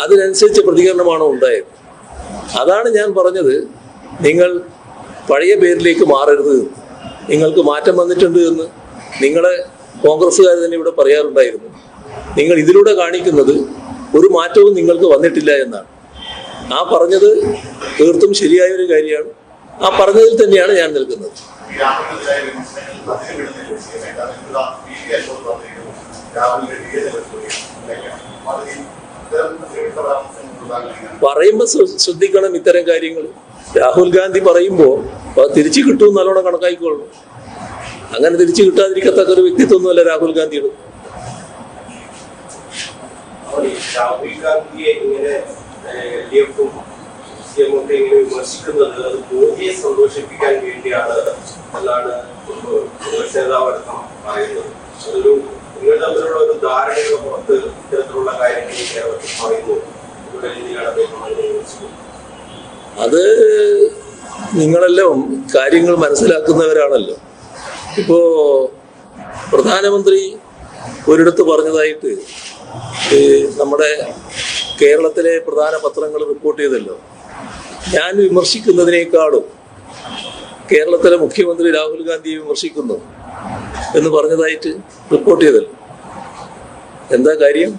അതിനനുസരിച്ച് പ്രതികരണമാണോ ഉണ്ടായത്? അതാണ് ഞാൻ പറഞ്ഞത്, നിങ്ങൾ പഴയ പേരിലേക്ക് മാറരുത്, നിങ്ങൾക്ക് മാറ്റം വന്നിട്ടുണ്ട് എന്ന് നിങ്ങളെ കോൺഗ്രസ്സുകാർ തന്നെ ഇവിടെ പറയാറുണ്ടായിരുന്നു. നിങ്ങൾ ഇതിലൂടെ കാണിക്കുന്നത് ഒരു മാറ്റവും നിങ്ങൾക്ക് വന്നിട്ടില്ല എന്നാണ്. ആ പറഞ്ഞത് തീർത്തും ശരിയായൊരു കാര്യമാണ്. ആ പറഞ്ഞതിൽ തന്നെയാണ് ഞാൻ നിൽക്കുന്നത്. പറയുമ്പോൾ ശ്രദ്ധിക്കണം ഇത്തരം കാര്യങ്ങൾ. രാഹുൽ ഗാന്ധി പറയുമ്പോൾ തിരിച്ചു കിട്ടും നല്ലോണം കണക്കായിക്കൊള്ളു. അങ്ങനെ തിരിച്ചു കിട്ടാതിരിക്കത്തക്ക ഒരു വ്യക്തിത്വമൊന്നുമല്ല രാഹുൽ ഗാന്ധിയുടെ. രാഹുൽ ഗാന്ധിയെ ഇങ്ങനെ LDF-ഉം CM-ഒക്കെ ഇങ്ങനെ വിമർശിക്കുന്നത് അത് മോദിയെ സന്തോഷിപ്പിക്കാൻ വേണ്ടിയാണ് എന്നാണ് പ്രതിപക്ഷ നേതാവ് അടക്കം പറയുന്നത്. അതൊരു നിങ്ങൾ തമ്മിലുള്ള ഒരു ധാരണയുടെ പുറത്ത് ഇത്തരത്തിലുള്ള കാര്യങ്ങൾ കേരളത്തിൽ പറയുന്നു. ഇവിടെ രീതിയിലാണ് അദ്ദേഹം അതിനെ വിമർശിക്കുന്നത്. അത് നിങ്ങളെല്ലാം കാര്യങ്ങൾ മനസ്സിലാക്കുന്നവരാണല്ലോ. ഇപ്പോ പ്രധാനമന്ത്രി ഒരിടത്ത് പറഞ്ഞതായിട്ട് നമ്മുടെ കേരളത്തിലെ പ്രധാന പത്രങ്ങൾ റിപ്പോർട്ട് ചെയ്തല്ലോ. ഞാൻ വിമർശിക്കുന്നതിനേക്കാളും കേരളത്തിലെ മുഖ്യമന്ത്രി രാഹുൽ ഗാന്ധിയെ വിമർശിക്കുന്നു എന്ന് പറഞ്ഞതായിട്ട് റിപ്പോർട്ട് ചെയ്തല്ലോ. എന്താ കാര്യം?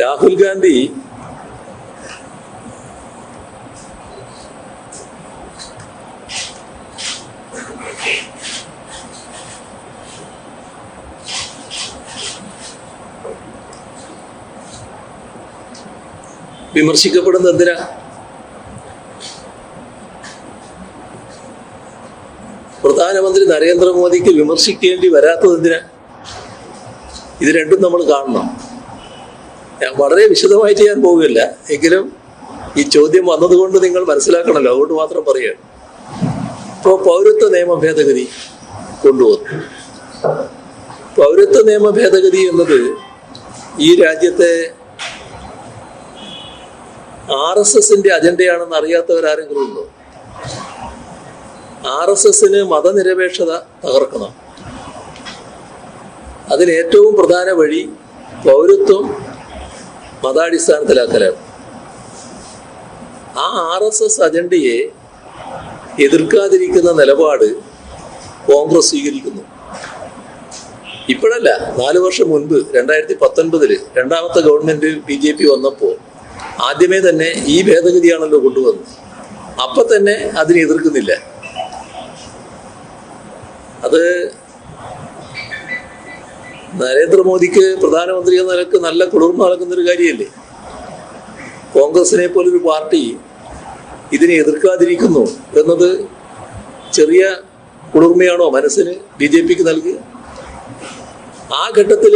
രാഹുൽ ഗാന്ധി വിമർശിക്കപ്പെടുന്നത് എന്തിനാ? പ്രധാനമന്ത്രി നരേന്ദ്രമോദിക്ക് വിമർശിക്കേണ്ടി വരാത്തത് എന്തിനാ? ഇത് രണ്ടും നമ്മൾ കാണണം. ഞാൻ വളരെ വിശദമായിട്ട് ഞാൻ പോവുകയില്ല, എങ്കിലും ഈ ചോദ്യം വന്നതുകൊണ്ട് നിങ്ങൾ മനസ്സിലാക്കണമല്ലോ, അതുകൊണ്ട് മാത്രം പറയുകയാണ്. ഇപ്പോൾ പൗരത്വ നിയമ ഭേദഗതി കൊണ്ടുവന്നു. പൗരത്വ നിയമ ഭേദഗതി എന്നത് ഈ രാജ്യത്തെ RSSന്റെ അജണ്ടയാണെന്ന് അറിയാത്തവരാരെങ്കിലും ഉണ്ടോ? RSSന് മതനിരപേക്ഷത തകർക്കണം. അതിന് ഏറ്റവും പ്രധാന വഴി പൗരത്വം മതാടിസ്ഥാനത്തിലാക്കലാണ്. ആ RSS അജണ്ടയെ എതിർക്കാതിരിക്കുന്ന നിലപാട് കോൺഗ്രസ് സ്വീകരിക്കുന്നു. ഇപ്പോഴല്ല, 4 വർഷം മുൻപ് 2019 രണ്ടാമത്തെ ഗവൺമെന്റ് BJP വന്നപ്പോൾ ആദ്യമേ തന്നെ ഈ ഭേദഗതിയാണല്ലോ കൊണ്ടുവന്നത്. അപ്പൊ തന്നെ അതിനെ എതിർക്കുന്നില്ല. അത് നരേന്ദ്രമോദിക്ക് പ്രധാനമന്ത്രി എന്ന നിലക്ക് നല്ല കുളിർമ നൽകുന്നൊരു കാര്യമല്ലേ. കോൺഗ്രസിനെ പോലൊരു പാർട്ടി ഇതിനെ എതിർക്കാതിരിക്കുന്നു എന്നത് ചെറിയ കുളിർമയാണോ മനസ്സിന് BJPക്ക് നൽകുക? ആ ഘട്ടത്തിൽ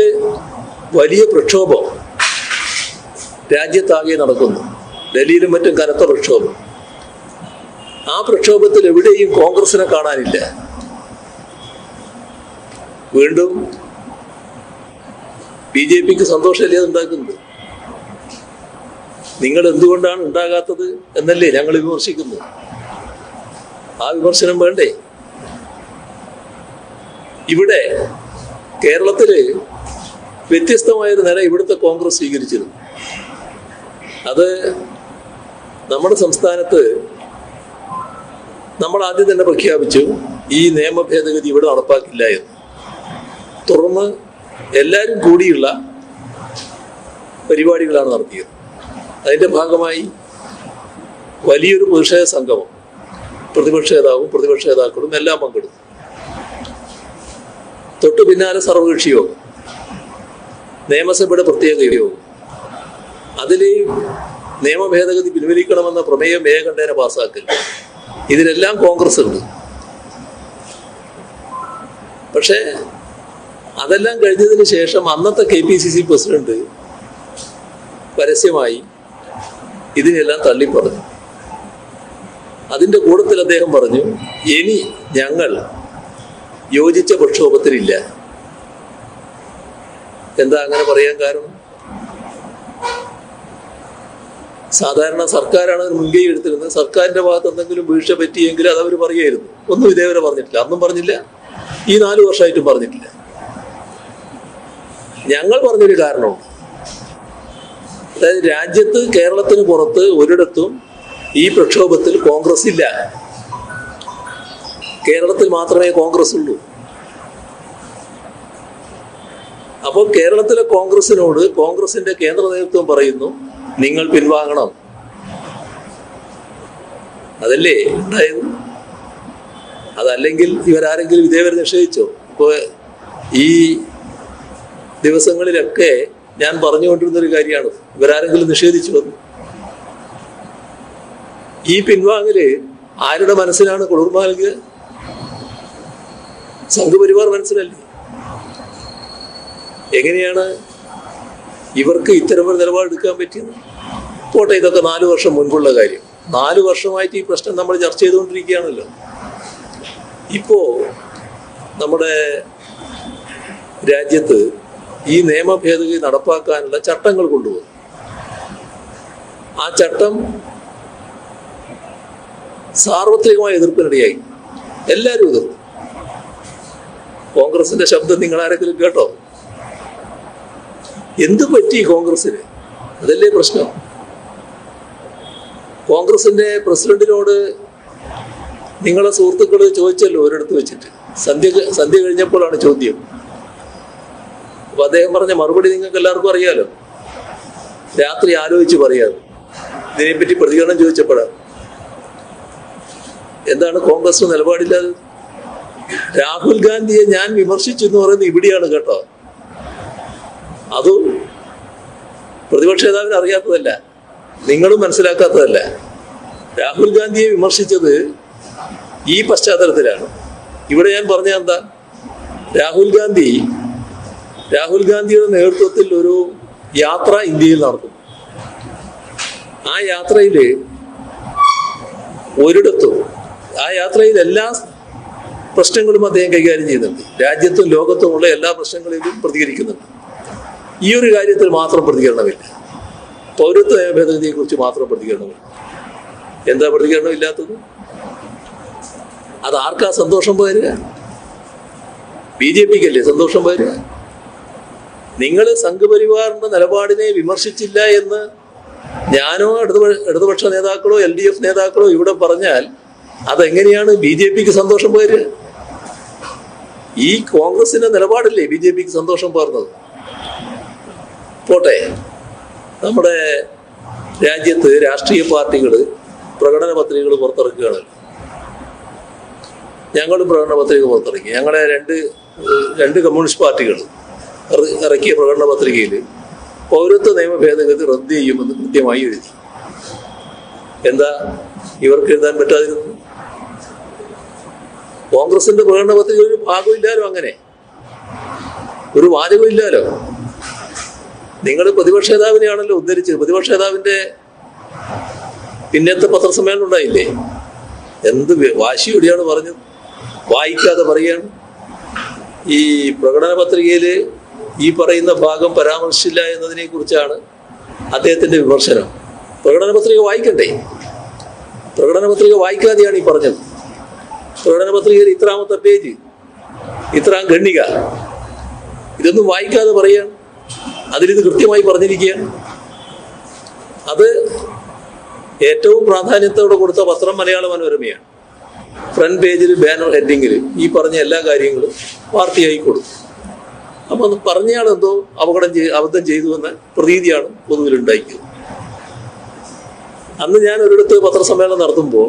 വലിയ പ്രക്ഷോഭം രാജ്യത്താകെ നടക്കുന്നു. ഡൽഹിയിലും മറ്റും കനത്ത പ്രക്ഷോഭം. ആ പ്രക്ഷോഭത്തിൽ എവിടെയും കോൺഗ്രസിനെ കാണാനില്ല. വീണ്ടും BJPക്ക് സന്തോഷമല്ലേ ഉണ്ടാക്കുന്നത്? നിങ്ങൾ എന്തുകൊണ്ടാണ് ഉണ്ടാകാത്തത് എന്നല്ലേ ഞങ്ങൾ വിമർശിക്കുന്നത്. ആ വിമർശനം വേണ്ടേ? ഇവിടെ കേരളത്തില് വ്യത്യസ്തമായൊരു നില ഇവിടുത്തെ കോൺഗ്രസ് സ്വീകരിച്ചിരുന്നു. അത് നമ്മുടെ സംസ്ഥാനത്ത് നമ്മൾ ആദ്യം തന്നെ പ്രഖ്യാപിച്ചു ഈ നിയമ ഭേദഗതി ഇവിടെ നടപ്പാക്കില്ല എന്ന്. തുടർന്ന് എല്ലാവരും കൂടിയുള്ള പരിപാടികളാണ് നടത്തിയത്. അതിൻ്റെ ഭാഗമായി വലിയൊരു പ്രതിഷേധ സംഗമം പ്രതിപക്ഷ നേതാവും പ്രതിപക്ഷ നേതാക്കളും എല്ലാം പങ്കെടുത്തു. തൊട്ടു പിന്നാലെ സർവകക്ഷി യോഗം, നിയമസഭയുടെ പ്രത്യേക യോഗം, അതിൽ നിയമ ഭേദഗതി പിൻവലിക്കണമെന്ന പ്രമേയം ഏകണ്ഠേന പാസ്സാക്കൽ, ഇതിലെല്ലാം കോൺഗ്രസ് ഉണ്ട്. പക്ഷേ അതെല്ലാം കഴിഞ്ഞതിന് ശേഷം അന്നത്തെ KPCC പ്രസിഡന്റ് പരസ്യമായി ഇതിനെല്ലാം തള്ളിപ്പറഞ്ഞു. അതിൻ്റെ കൂട്ടത്തിൽ അദ്ദേഹം പറഞ്ഞു, ഇനി ഞങ്ങൾ യോജിച്ച പ്രക്ഷോഭത്തിലില്ല. എന്താ അങ്ങനെ പറയാൻ കാരണം? സാധാരണ സർക്കാരാണ് മുൻകൈ എടുത്തിരുന്നത്. സർക്കാരിന്റെ ഭാഗത്ത് എന്തെങ്കിലും വീഴ്ച പറ്റിയെങ്കിൽ അത് അവർ പറയുമായിരുന്നു. ഒന്നും ഇതേവരെ പറഞ്ഞിട്ടില്ല. അന്നും പറഞ്ഞില്ല, ഈ 4 വർഷമായിട്ടും പറഞ്ഞിട്ടില്ല. ഞങ്ങൾ പറഞ്ഞൊരു കാരണമുണ്ട്. അതായത് രാജ്യത്ത് കേരളത്തിന് പുറത്ത് ഒരിടത്തും ഈ പ്രക്ഷോഭത്തിൽ കോൺഗ്രസ് ഇല്ല. കേരളത്തിൽ മാത്രമേ കോൺഗ്രസ് ഉള്ളൂ. അപ്പോൾ കേരളത്തിലെ കോൺഗ്രസിനോട് കോൺഗ്രസിന്റെ കേന്ദ്ര നേതൃത്വം പറയുന്നു, നിങ്ങൾ പിൻവാങ്ങണം. അതല്ലേ ഉണ്ടായത്? അതല്ലെങ്കിൽ ഇവരാരെങ്കിലും ഇതേവരെ നിഷേധിച്ചോ? ഇപ്പോൾ ഈ ദിവസങ്ങളിലൊക്കെ ഞാൻ പറഞ്ഞുകൊണ്ടിരുന്നൊരു കാര്യമാണ്, ഇവരാരെങ്കിലും നിഷേധിച്ചു വന്നു. ഈ പിൻവാങ്ങല് ആരുടെ മനസ്സിലാണ് കുളിർമ നൽകുക? സംഘപരിവാർ മനസ്സിലല്ലേ? എങ്ങനെയാണ് ഇവർക്ക് ഇത്തരമൊരു നിലപാടെടുക്കാൻ പറ്റിയത്? പോട്ടെ, ഇതൊക്കെ 4 വർഷം മുൻപുള്ള കാര്യം. 4 വർഷമായിട്ട് ഈ പ്രശ്നം നമ്മൾ ചർച്ച ചെയ്തുകൊണ്ടിരിക്കുകയാണല്ലോ. ഇപ്പോ നമ്മുടെ രാജ്യത്ത് ഈ നിയമ ഭേദഗതി നടപ്പാക്കാനുള്ള ചട്ടങ്ങൾ കൊണ്ടുവന്നു. ആ ചട്ടം സാർവത്രികമായ എതിർപ്പിനിടയായി. എല്ലാവരും എതിർന്നു. കോൺഗ്രസിന്റെ ശബ്ദം നിങ്ങൾ ആരെങ്കിലും കേട്ടോ? എന്ത് പറ്റി കോൺഗ്രസിന്? അതല്ലേ പ്രശ്നം. കോൺഗ്രസിന്റെ പ്രസിഡന്റിനോട് നിങ്ങളെ സുഹൃത്തുക്കൾ ചോദിച്ചല്ലോ ഒരിടത്ത് വെച്ചിട്ട്, സന്ധ്യ കഴിഞ്ഞപ്പോഴാണ് ചോദ്യം. അപ്പൊ അദ്ദേഹം പറഞ്ഞ മറുപടി നിങ്ങൾക്ക് എല്ലാവർക്കും അറിയാലോ. രാത്രി ആലോചിച്ച് പറയാതെ ഇതിനെപ്പറ്റി പ്രതികരണം ചോദിച്ചപ്പോഴാണ്. എന്താണ് കോൺഗ്രസ് നിലപാടില്ലാതെ? രാഹുൽ ഗാന്ധിയെ ഞാൻ വിമർശിച്ചു എന്ന് പറയുന്നത് ഇവിടെയാണ് കേട്ടോ. അതും പ്രതിപക്ഷ നേതാവിന് അറിയാത്തതല്ല, നിങ്ങളും മനസ്സിലാക്കാത്തതല്ല. രാഹുൽ ഗാന്ധിയെ വിമർശിച്ചത് ഈ പശ്ചാത്തലത്തിലാണ്. ഇവിടെ ഞാൻ പറഞ്ഞ എന്താ, രാഹുൽ ഗാന്ധിയുടെ നേതൃത്വത്തിൽ ഒരു യാത്ര ഇന്ത്യയിൽ നടത്തും. ആ യാത്രയിൽ ഒരിടത്തും ആ യാത്രയിൽ എല്ലാ പ്രശ്നങ്ങളും അദ്ദേഹം കൈകാര്യം ചെയ്യുന്നുണ്ട്. രാജ്യത്തും ലോകത്തുമുള്ള എല്ലാ പ്രശ്നങ്ങളിലും പ്രതികരിക്കുന്നുണ്ട്. ഈ ഒരു കാര്യത്തിൽ മാത്രം പ്രതികരണമില്ല. പൗരത്വ നിയമ ഭേദഗതിയെ കുറിച്ച് മാത്രം പ്രതികരണമില്ല. എന്താ പ്രതികരണം ഇല്ലാത്തത്? അത് ആർക്കാ സന്തോഷം പകരുക? BJPക്കല്ലേ സന്തോഷം പകരുക? നിങ്ങൾ സംഘപരിവാറിന്റെ നിലപാടിനെ വിമർശിച്ചില്ല എന്ന് ഞാനോ ഇടതുപക്ഷ നേതാക്കളോ LDF നേതാക്കളോ ഇവിടെ പറഞ്ഞാൽ അതെങ്ങനെയാണ് BJPക്ക് സന്തോഷം പകരുക? ഈ കോൺഗ്രസിന്റെ നിലപാടല്ലേ BJPക്ക് സന്തോഷം പകർന്നത്? പോട്ടെ, നമ്മുടെ രാജ്യത്ത് രാഷ്ട്രീയ പാർട്ടികൾ പ്രകടന പത്രികകൾ പുറത്തിറക്കുകയാണ്. ഞങ്ങളും പ്രകടന പത്രിക പുറത്തിറക്കി. ഞങ്ങളെ രണ്ട് കമ്മ്യൂണിസ്റ്റ് പാർട്ടികൾ ഇറക്കിയ പ്രകടന പത്രികയിൽ പൗരത്വ നിയമ ഭേദഗതി റദ്ദ് ചെയ്യുമെന്ന് കൃത്യമായി എഴുതി. എന്താ ഇവർക്ക് എഴുതാൻ പറ്റാതിരുന്നത്? കോൺഗ്രസിന്റെ പ്രകടന പത്രിക ഒരു ഭാഗമില്ലാലോ, അങ്ങനെ ഒരു വാചകം ഇല്ലാലോ. നിങ്ങൾ പ്രതിപക്ഷ നേതാവിനെയാണല്ലോ ഉദ്ധരിച്ചത്. പ്രതിപക്ഷ നേതാവിന്റെ പിന്നത്തെ പത്രസമ്മേളനം ഉണ്ടായില്ലേ? എന്ത് വാശിയോടെയാണ് പറഞ്ഞത്, വായിക്കാതെ പറയുകയാണ്. ഈ പ്രകടന പത്രികയിൽ ഈ പറയുന്ന ഭാഗം പരാമർശിച്ചില്ല എന്നതിനെ കുറിച്ചാണ് അദ്ദേഹത്തിന്റെ വിമർശനം. പ്രകടന പത്രിക വായിക്കണ്ടേ? പ്രകടന പത്രിക വായിക്കാതെയാണ് ഈ പറഞ്ഞത്. പ്രകടന പത്രികയിൽ ഇത്രാമത്തെ പേജ്, ഇത്രാം ഖണ്ഡിക, ഇതൊന്നും വായിക്കാതെ പറയാണ്. അതിലിത് കൃത്യമായി പറഞ്ഞിരിക്കുകയാണ്. അത് ഏറ്റവും പ്രാധാന്യത്തോടെ കൊടുത്ത പത്രം മലയാള മനോരമയാണ്. ഫ്രണ്ട് പേജിൽ ബാനർ ഹെഡിങ്ങിൽ ഈ പറഞ്ഞ എല്ലാ കാര്യങ്ങളും വാർത്തയായി കൊടുത്തു. അപ്പൊ അത് പറഞ്ഞയാൾ എന്തോ അബദ്ധം ചെയ്തു എന്ന പ്രതീതിയാണ് പൊതുവിലുണ്ടാക്കിയത്. അന്ന് ഞാൻ ഒരിടത്ത് പത്രസമ്മേളനം നടത്തുമ്പോൾ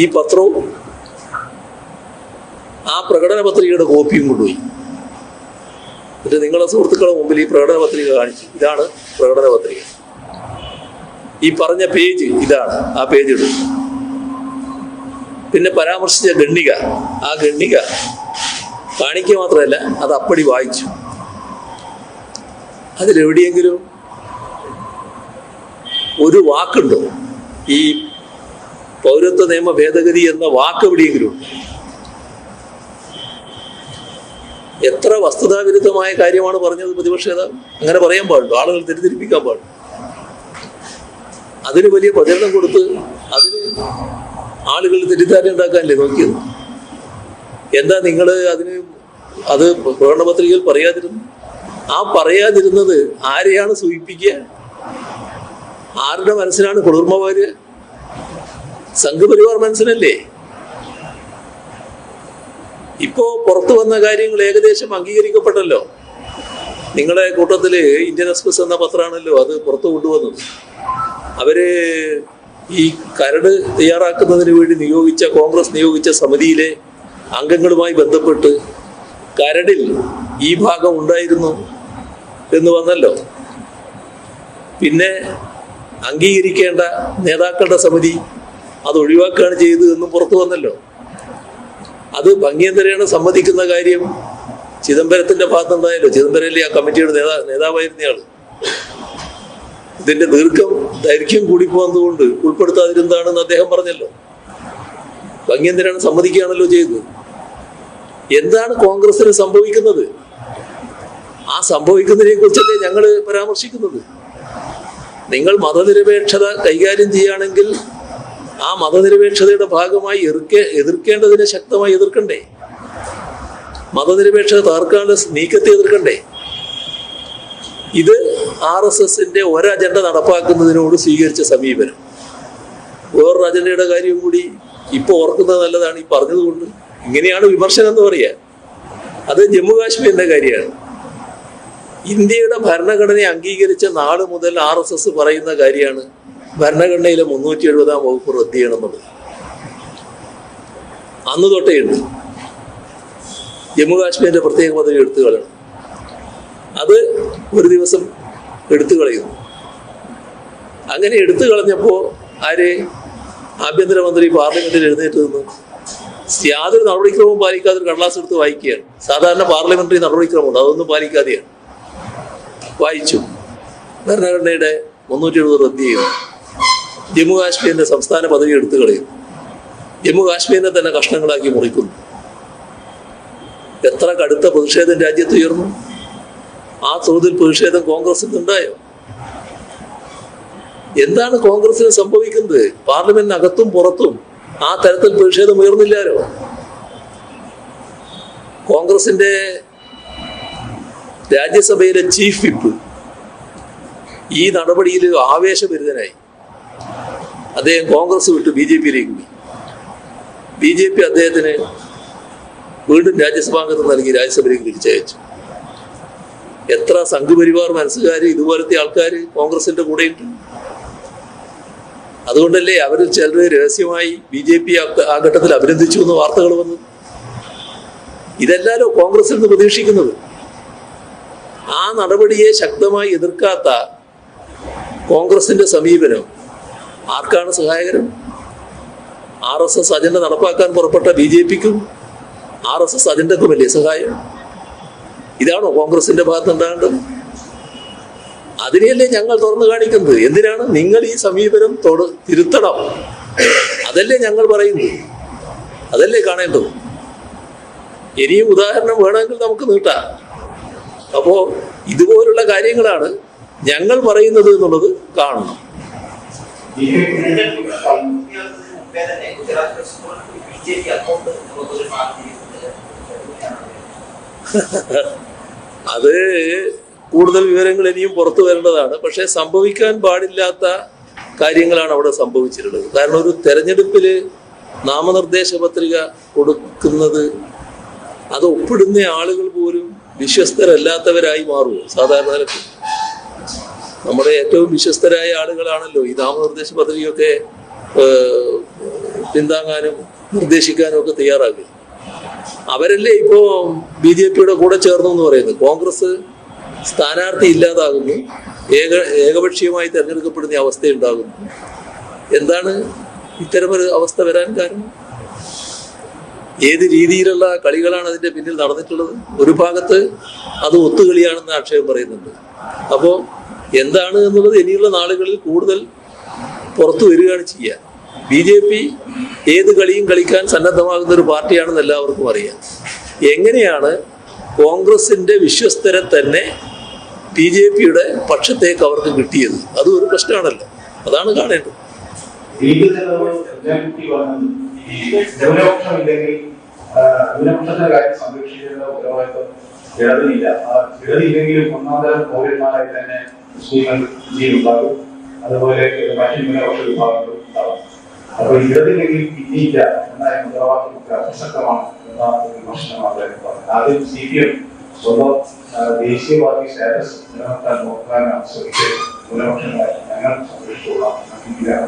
ഈ പത്രവും ആ പ്രകടന പത്രികയുടെ കോപ്പിയും കൊണ്ടുപോയി. എന്നിട്ട് നിങ്ങളുടെ സുഹൃത്തുക്കളുടെ മുമ്പിൽ ഈ പ്രകടന പത്രിക കാണിച്ചു. ഇതാണ് പ്രകടന പത്രിക, ഈ പറഞ്ഞ പേജ് ഇതാണ്, ആ പേജ് ഇടും. പിന്നെ പരാമർശിച്ച ഖണ്ഡിക, ആ ഖണ്ഡിക കാണിക്കുക മാത്രമല്ല അത് അപ്പടി വായിച്ചു. അതിലെവിടെയെങ്കിലും ഒരു വാക്കുണ്ടോ ഈ പൗരത്വ നിയമ ഭേദഗതി എന്ന വാക്ക് എവിടെയെങ്കിലും ഉണ്ട്? എത്ര വസ്തുതാവിരുദ്ധമായ കാര്യമാണ് പറഞ്ഞത് പ്രതിപക്ഷ നേതാവ്. അങ്ങനെ പറയാൻ പാടുള്ളൂ, ആളുകൾ തെറ്റിദ്ധരിപ്പിക്കാൻ പാടുള്ളൂ. അതിന് വലിയ പ്രചരണം കൊടുത്ത് അതിന് ആളുകൾ തെറ്റിദ്ധാരണ ഉണ്ടാക്കാനല്ലേ നോക്കിയത്? എന്താ നിങ്ങൾ അത് പ്രകടന പത്രികയിൽ പറയാതിരുന്നു? ആ പറയാതിരുന്നത് ആരെയാണ് സൂചിപ്പിക്കുക? ആരുടെ മനസ്സിനാണ് കുളിർമ പകരുക? സംഘപരിവാർ മനസ്സിനല്ലേ? ഇപ്പോ പുറത്തു വന്ന കാര്യങ്ങൾ ഏകദേശം അംഗീകരിക്കപ്പെട്ടല്ലോ. നിങ്ങളുടെ കൂട്ടത്തില് ഇന്ത്യൻ എക്സ്പ്രസ് എന്ന പത്രമാണല്ലോ അത് പുറത്തു കൊണ്ടുവന്നത്. അവര് ഈ കരട് തയ്യാറാക്കുന്നതിന് വേണ്ടി കോൺഗ്രസ് നിയോഗിച്ച സമിതിയിലെ അംഗങ്ങളുമായി ബന്ധപ്പെട്ട് കരടിൽ ഈ ഭാഗം ഉണ്ടായിരുന്നു എന്ന് വന്നല്ലോ. പിന്നെ അംഗീകരിക്കേണ്ട നേതാക്കളുടെ സമിതി അത് ഒഴിവാക്കുകയാണ് ചെയ്തതെന്നും പുറത്തു വന്നല്ലോ. അത് ഭംഗിയന്തരേണ സമ്മതിക്കുന്ന കാര്യം ചിദംബരത്തിന്റെ ഭാഗത്തുണ്ടായല്ലോ. ചിദംബരല്ലേ ആ കമ്മിറ്റിയുടെ നേതാവായിരുന്നയാള്. ഇതിന്റെ ദൈർഘ്യം കൂടി പോകുന്നതുകൊണ്ട് ഉൾപ്പെടുത്താതിരുന്നതാണെന്ന് അദ്ദേഹം പറഞ്ഞല്ലോ. ഭംഗിയന്തരേണ സമ്മതിക്കുകയാണല്ലോ ചെയ്തത്. എന്താണ് കോൺഗ്രസിന് സംഭവിക്കുന്നത്? ആ സംഭവിക്കുന്നതിനെ കുറിച്ചല്ലേ ഞങ്ങൾ പരാമർശിക്കുന്നത്. നിങ്ങൾ മതനിരപേക്ഷത കൈകാര്യം ചെയ്യുകയാണെങ്കിൽ ആ മതനിരപേക്ഷതയുടെ ഭാഗമായി എതിർക്കേണ്ടതിനെ ശക്തമായി എതിർക്കണ്ടേ? മതനിരപേക്ഷത തകർക്കാനുള്ള നീക്കത്തെ എതിർക്കണ്ടേ? ഇത് RSSന്റെ ഒരജണ്ട നടപ്പാക്കുന്നതിനോട് സ്വീകരിച്ച സമീപനം. വേറൊരു അജണ്ടയുടെ കാര്യം കൂടി ഇപ്പൊ ഓർക്കുന്നത് നല്ലതാണ്. ഈ പറഞ്ഞതുകൊണ്ട് ഇങ്ങനെയാണ് വിമർശനം എന്ന് പറയാ. അത് ജമ്മു കാശ്മീരിന്റെ കാര്യമാണ്. ഇന്ത്യയുടെ ഭരണഘടനയെ അംഗീകരിച്ച നാട് മുതൽ RSS പറയുന്ന കാര്യമാണ് ഭരണഘടനയിലെ 370-ാം വകുപ്പ് റദ്ദ് ചെയ്യണമെന്നത്. അന്ന് തൊട്ടേ ഉണ്ട്. ജമ്മു കാശ്മീരിന്റെ പ്രത്യേക പദവി എടുത്തു കളയണം. അത് ഒരു ദിവസം എടുത്തു കളയുന്നു. അങ്ങനെ എടുത്തു കളഞ്ഞപ്പോ ആഭ്യന്തരമന്ത്രി പാർലമെന്റിൽ എഴുന്നേറ്റ് നിന്ന് യാതൊരു നടപടിക്രമവും പാലിക്കാതെ ഒരു കടലാസ് എടുത്ത് വായിക്കുകയാണ്. സാധാരണ പാർലമെന്ററി നടപടിക്രമമുണ്ട്, അതൊന്നും പാലിക്കാതെയാണ് വായിച്ചു. ഭരണഘടനയുടെ 370 റദ്ദ് ചെയ്യുന്നു. ജമ്മു കാശ്മീരിന്റെ സംസ്ഥാന പദവി എടുത്തു കളയുന്നു. ജമ്മു കാശ്മീരിനെ തന്നെ കഷ്ണങ്ങളാക്കി മുറിക്കുന്നു. എത്ര കടുത്ത പ്രതിഷേധം രാജ്യത്ത് ഉയർന്നു. ആ തോതിൽ പ്രതിഷേധം കോൺഗ്രസിൽ ഉണ്ടായോ? എന്താണ് കോൺഗ്രസിന് സംഭവിക്കുന്നത്? പാർലമെന്റിനകത്തും പുറത്തും ആ തരത്തിൽ പ്രതിഷേധം ഉയർന്നില്ലാലോ. കോൺഗ്രസിന്റെ രാജ്യസഭയിലെ ചീഫ് വിപ്പ് ഈ നടപടിയിൽ ആവേശഭരിതനായി. അദ്ദേഹം കോൺഗ്രസ് വിട്ട് BJPയിലേക്ക് പോയി. BJP അദ്ദേഹത്തിന് വീണ്ടും രാജ്യസഭാംഗത്വം നൽകി രാജ്യസഭയിലേക്ക് തിരിച്ചയച്ചു. എത്ര സംഘപരിവാർ മനസ്സുകാർ ഇതുപോലത്തെ ആൾക്കാർ കോൺഗ്രസിന്റെ കൂടെയുണ്ട്. അതുകൊണ്ടല്ലേ അവരിൽ ചിലർ രഹസ്യമായി BJP ആ ഘട്ടത്തിൽ അഭിനന്ദിച്ചു എന്ന് വാർത്തകൾ വന്നു. ഇതെല്ലാലോ കോൺഗ്രസിൽ നിന്ന് പ്രതീക്ഷിക്കുന്നത്. ആ നടപടിയെ ശക്തമായി എതിർക്കാത്ത കോൺഗ്രസിന്റെ സമീപനം ആർക്കാണ് സഹായകരം? RSS അജണ്ട നടപ്പാക്കാൻ പുറപ്പെട്ട BJPക്കും RSS അജണ്ടക്കുമല്ലേ സഹായം? ഇതാണോ കോൺഗ്രസിന്റെ ഭാഗത്തുണ്ടാകേണ്ടത്? അതിനെയല്ലേ ഞങ്ങൾ തുറന്നു കാണിക്കുന്നത്. എന്തിനാണ് നിങ്ങൾ ഈ സമീപനം തിരുത്തണം, അതല്ലേ ഞങ്ങൾ പറയുന്നത്, അതല്ലേ കാണേണ്ടത്. ഇനിയും ഉദാഹരണം വേണമെങ്കിൽ നമുക്ക് നീട്ടാം. അപ്പോ ഇതുപോലുള്ള കാര്യങ്ങളാണ് ഞങ്ങൾ പറയുന്നത് എന്നുള്ളത് കാണണം. അത് കൂടുതൽ വിവരങ്ങൾ ഇനിയും പുറത്തു വരേണ്ടതാണ്. പക്ഷെ സംഭവിക്കാൻ പാടില്ലാത്ത കാര്യങ്ങളാണ് അവിടെ സംഭവിച്ചിട്ടുള്ളത്. കാരണം ഒരു തെരഞ്ഞെടുപ്പിൽ നാമനിർദ്ദേശ പത്രിക കൊടുക്കുന്നത് അത് ഒപ്പിടുന്ന ആളുകൾ പോലും വിശ്വസ്തരല്ലാത്തവരായി മാറുമോ? സാധാരണ നിലയ്ക്ക് നമ്മുടെ ഏറ്റവും വിശ്വസ്തരായ ആളുകളാണല്ലോ ഈ നാമനിർദ്ദേശ പത്രികയൊക്കെ പിന്താങ്ങാനും നിർദ്ദേശിക്കാനും ഒക്കെ തയ്യാറാക്കുക. അവരല്ലേ ഇപ്പോ BJP-യുടെ കൂടെ ചേർന്നു എന്ന് പറയുന്നത്. കോൺഗ്രസ് സ്ഥാനാർത്ഥി ഇല്ലാതാകുന്നു, ഏകപക്ഷീയമായി തെരഞ്ഞെടുക്കപ്പെടുന്ന അവസ്ഥയുണ്ടാകുന്നു. എന്താണ് ഇത്തരമൊരു അവസ്ഥ വരാൻ കാരണം? ഏത് രീതിയിലുള്ള കളികളാണ് അതിന്റെ പിന്നിൽ നടന്നിട്ടുള്ളത്? ഒരു ഭാഗത്ത് അത് ഒത്തുകളിയാണെന്ന് ആക്ഷേപം പറയുന്നുണ്ട്. അപ്പോൾ എന്താണ് എന്നുള്ളത് ഇനിയുള്ള നാളുകളിൽ കൂടുതൽ പുറത്തു വരികയാണ് ചെയ്യുക. BJP ഏത് കളിയും കളിക്കാൻ സന്നദ്ധമാകുന്ന ഒരു പാർട്ടിയാണെന്ന് എല്ലാവർക്കും അറിയാം. എങ്ങനെയാണ് കോൺഗ്രസിന്റെ വിശ്വസ്തരെ തന്നെ BJP-യുടെ പക്ഷത്തേക്ക് അവർക്ക് കിട്ടിയത്? അതും ഒരു പ്രശ്നമാണല്ലോ. അതാണ് കാണേണ്ടത്. ന്യൂനപക്ഷത്തിന്റെ കാര്യം സംരക്ഷിക്കേണ്ട ഉത്തരവാദിത്വം ഇടതില്ല. ഇടതില്ലെങ്കിലും ഒന്നാം തരം പൗരന്മാരായി തന്നെ മുസ്ലിങ്ങൾ ഇന്ത്യയിലുണ്ടാകും, അതുപോലെ മറ്റു ന്യൂനപക്ഷ വിഭാഗങ്ങളും ഉണ്ടാകും. അപ്പൊ ഇടതില്ലെങ്കിൽ പിന്നില്ല എന്ന മുദ്രാവാക്യമൊക്കെ അപ്രസക്തമാണ് എന്ന ഒരു വിമർശനമാണ് പറഞ്ഞത്. ആദ്യം CPM സ്വന്തം ദേശീയവാദി സ്റ്റാറ്റസ് നിലനിർത്താൻ നോക്കാനാണ് ശ്രമിച്ചത്. ന്യൂനപക്ഷങ്ങളെ ഞങ്ങൾ സംരക്ഷിച്ചുകൊള്ളാം രീതിയിലാണ്.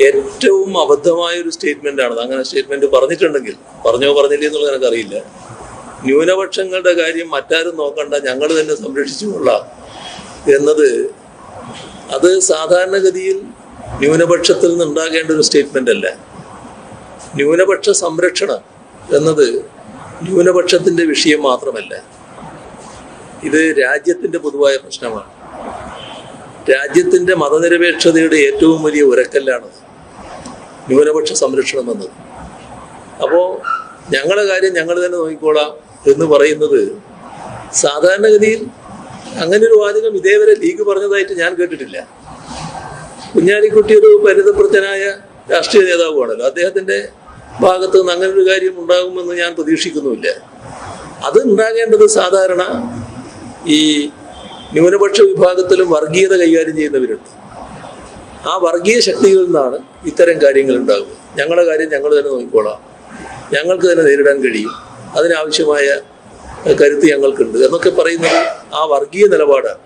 ഏറ്റവും അബദ്ധമായ ഒരു സ്റ്റേറ്റ്മെന്റ് ആണ്. അങ്ങനെ സ്റ്റേറ്റ്മെന്റ് പറഞ്ഞിട്ടുണ്ടെങ്കിൽ പറഞ്ഞില്ലേ എന്നുള്ളത് എനിക്കറിയില്ല. ന്യൂനപക്ഷങ്ങളുടെ കാര്യം മറ്റാരും നോക്കണ്ട, ഞങ്ങൾ തന്നെ സംരക്ഷിച്ചു കൊള്ളാം എന്നത് അത് സാധാരണഗതിയിൽ ന്യൂനപക്ഷത്തിൽ നിന്ന് ഉണ്ടാകേണ്ട ഒരു സ്റ്റേറ്റ്മെന്റ് അല്ല. ന്യൂനപക്ഷ സംരക്ഷണം എന്നത് ന്യൂനപക്ഷത്തിന്റെ വിഷയം മാത്രമല്ല, ഇത് രാജ്യത്തിന്റെ പൊതുവായ പ്രശ്നമാണ്. രാജ്യത്തിന്റെ മതനിരപേക്ഷതയുടെ ഏറ്റവും വലിയ ഉരക്കല്ലാണ് ന്യൂനപക്ഷ സംരക്ഷണം എന്നത്. അപ്പോൾ ഞങ്ങളുടെ കാര്യം ഞങ്ങൾ തന്നെ നോക്കിക്കോളാം എന്ന് പറയുന്നത് സാധാരണഗതിയിൽ അങ്ങനെ ഒരു വാചകം ഇതേവരെ ലീഗ് പറഞ്ഞതായിട്ട് ഞാൻ കേട്ടിട്ടില്ല. കുഞ്ഞാലിക്കുട്ടി ഒരു പരിതപ്രജ്ഞനായ രാഷ്ട്രീയ നേതാവുമാണല്ലോ. അദ്ദേഹത്തിന്റെ ഭാഗത്ത് നിന്ന് അങ്ങനെ ഒരു കാര്യം ഉണ്ടാകുമെന്ന് ഞാൻ പ്രതീക്ഷിക്കുന്നുമില്ല. അത് ഉണ്ടാകേണ്ടത് സാധാരണ ഈ ന്യൂനപക്ഷ വിഭാഗത്തിലും വർഗീയത കൈകാര്യം ചെയ്യുന്നവരുണ്ട്. ആ വർഗീയ ശക്തികളിൽ നിന്നാണ് ഇത്തരം കാര്യങ്ങൾ ഉണ്ടാകുക. ഞങ്ങളുടെ കാര്യം ഞങ്ങൾ തന്നെ നോക്കിക്കോളാം, ഞങ്ങൾക്ക് തന്നെ നേരിടാൻ കഴിയും, അതിനാവശ്യമായ കരുത്ത് ഞങ്ങൾക്കുണ്ട് എന്നൊക്കെ പറയുന്നത് ആ വർഗീയ നിലപാടാണ്.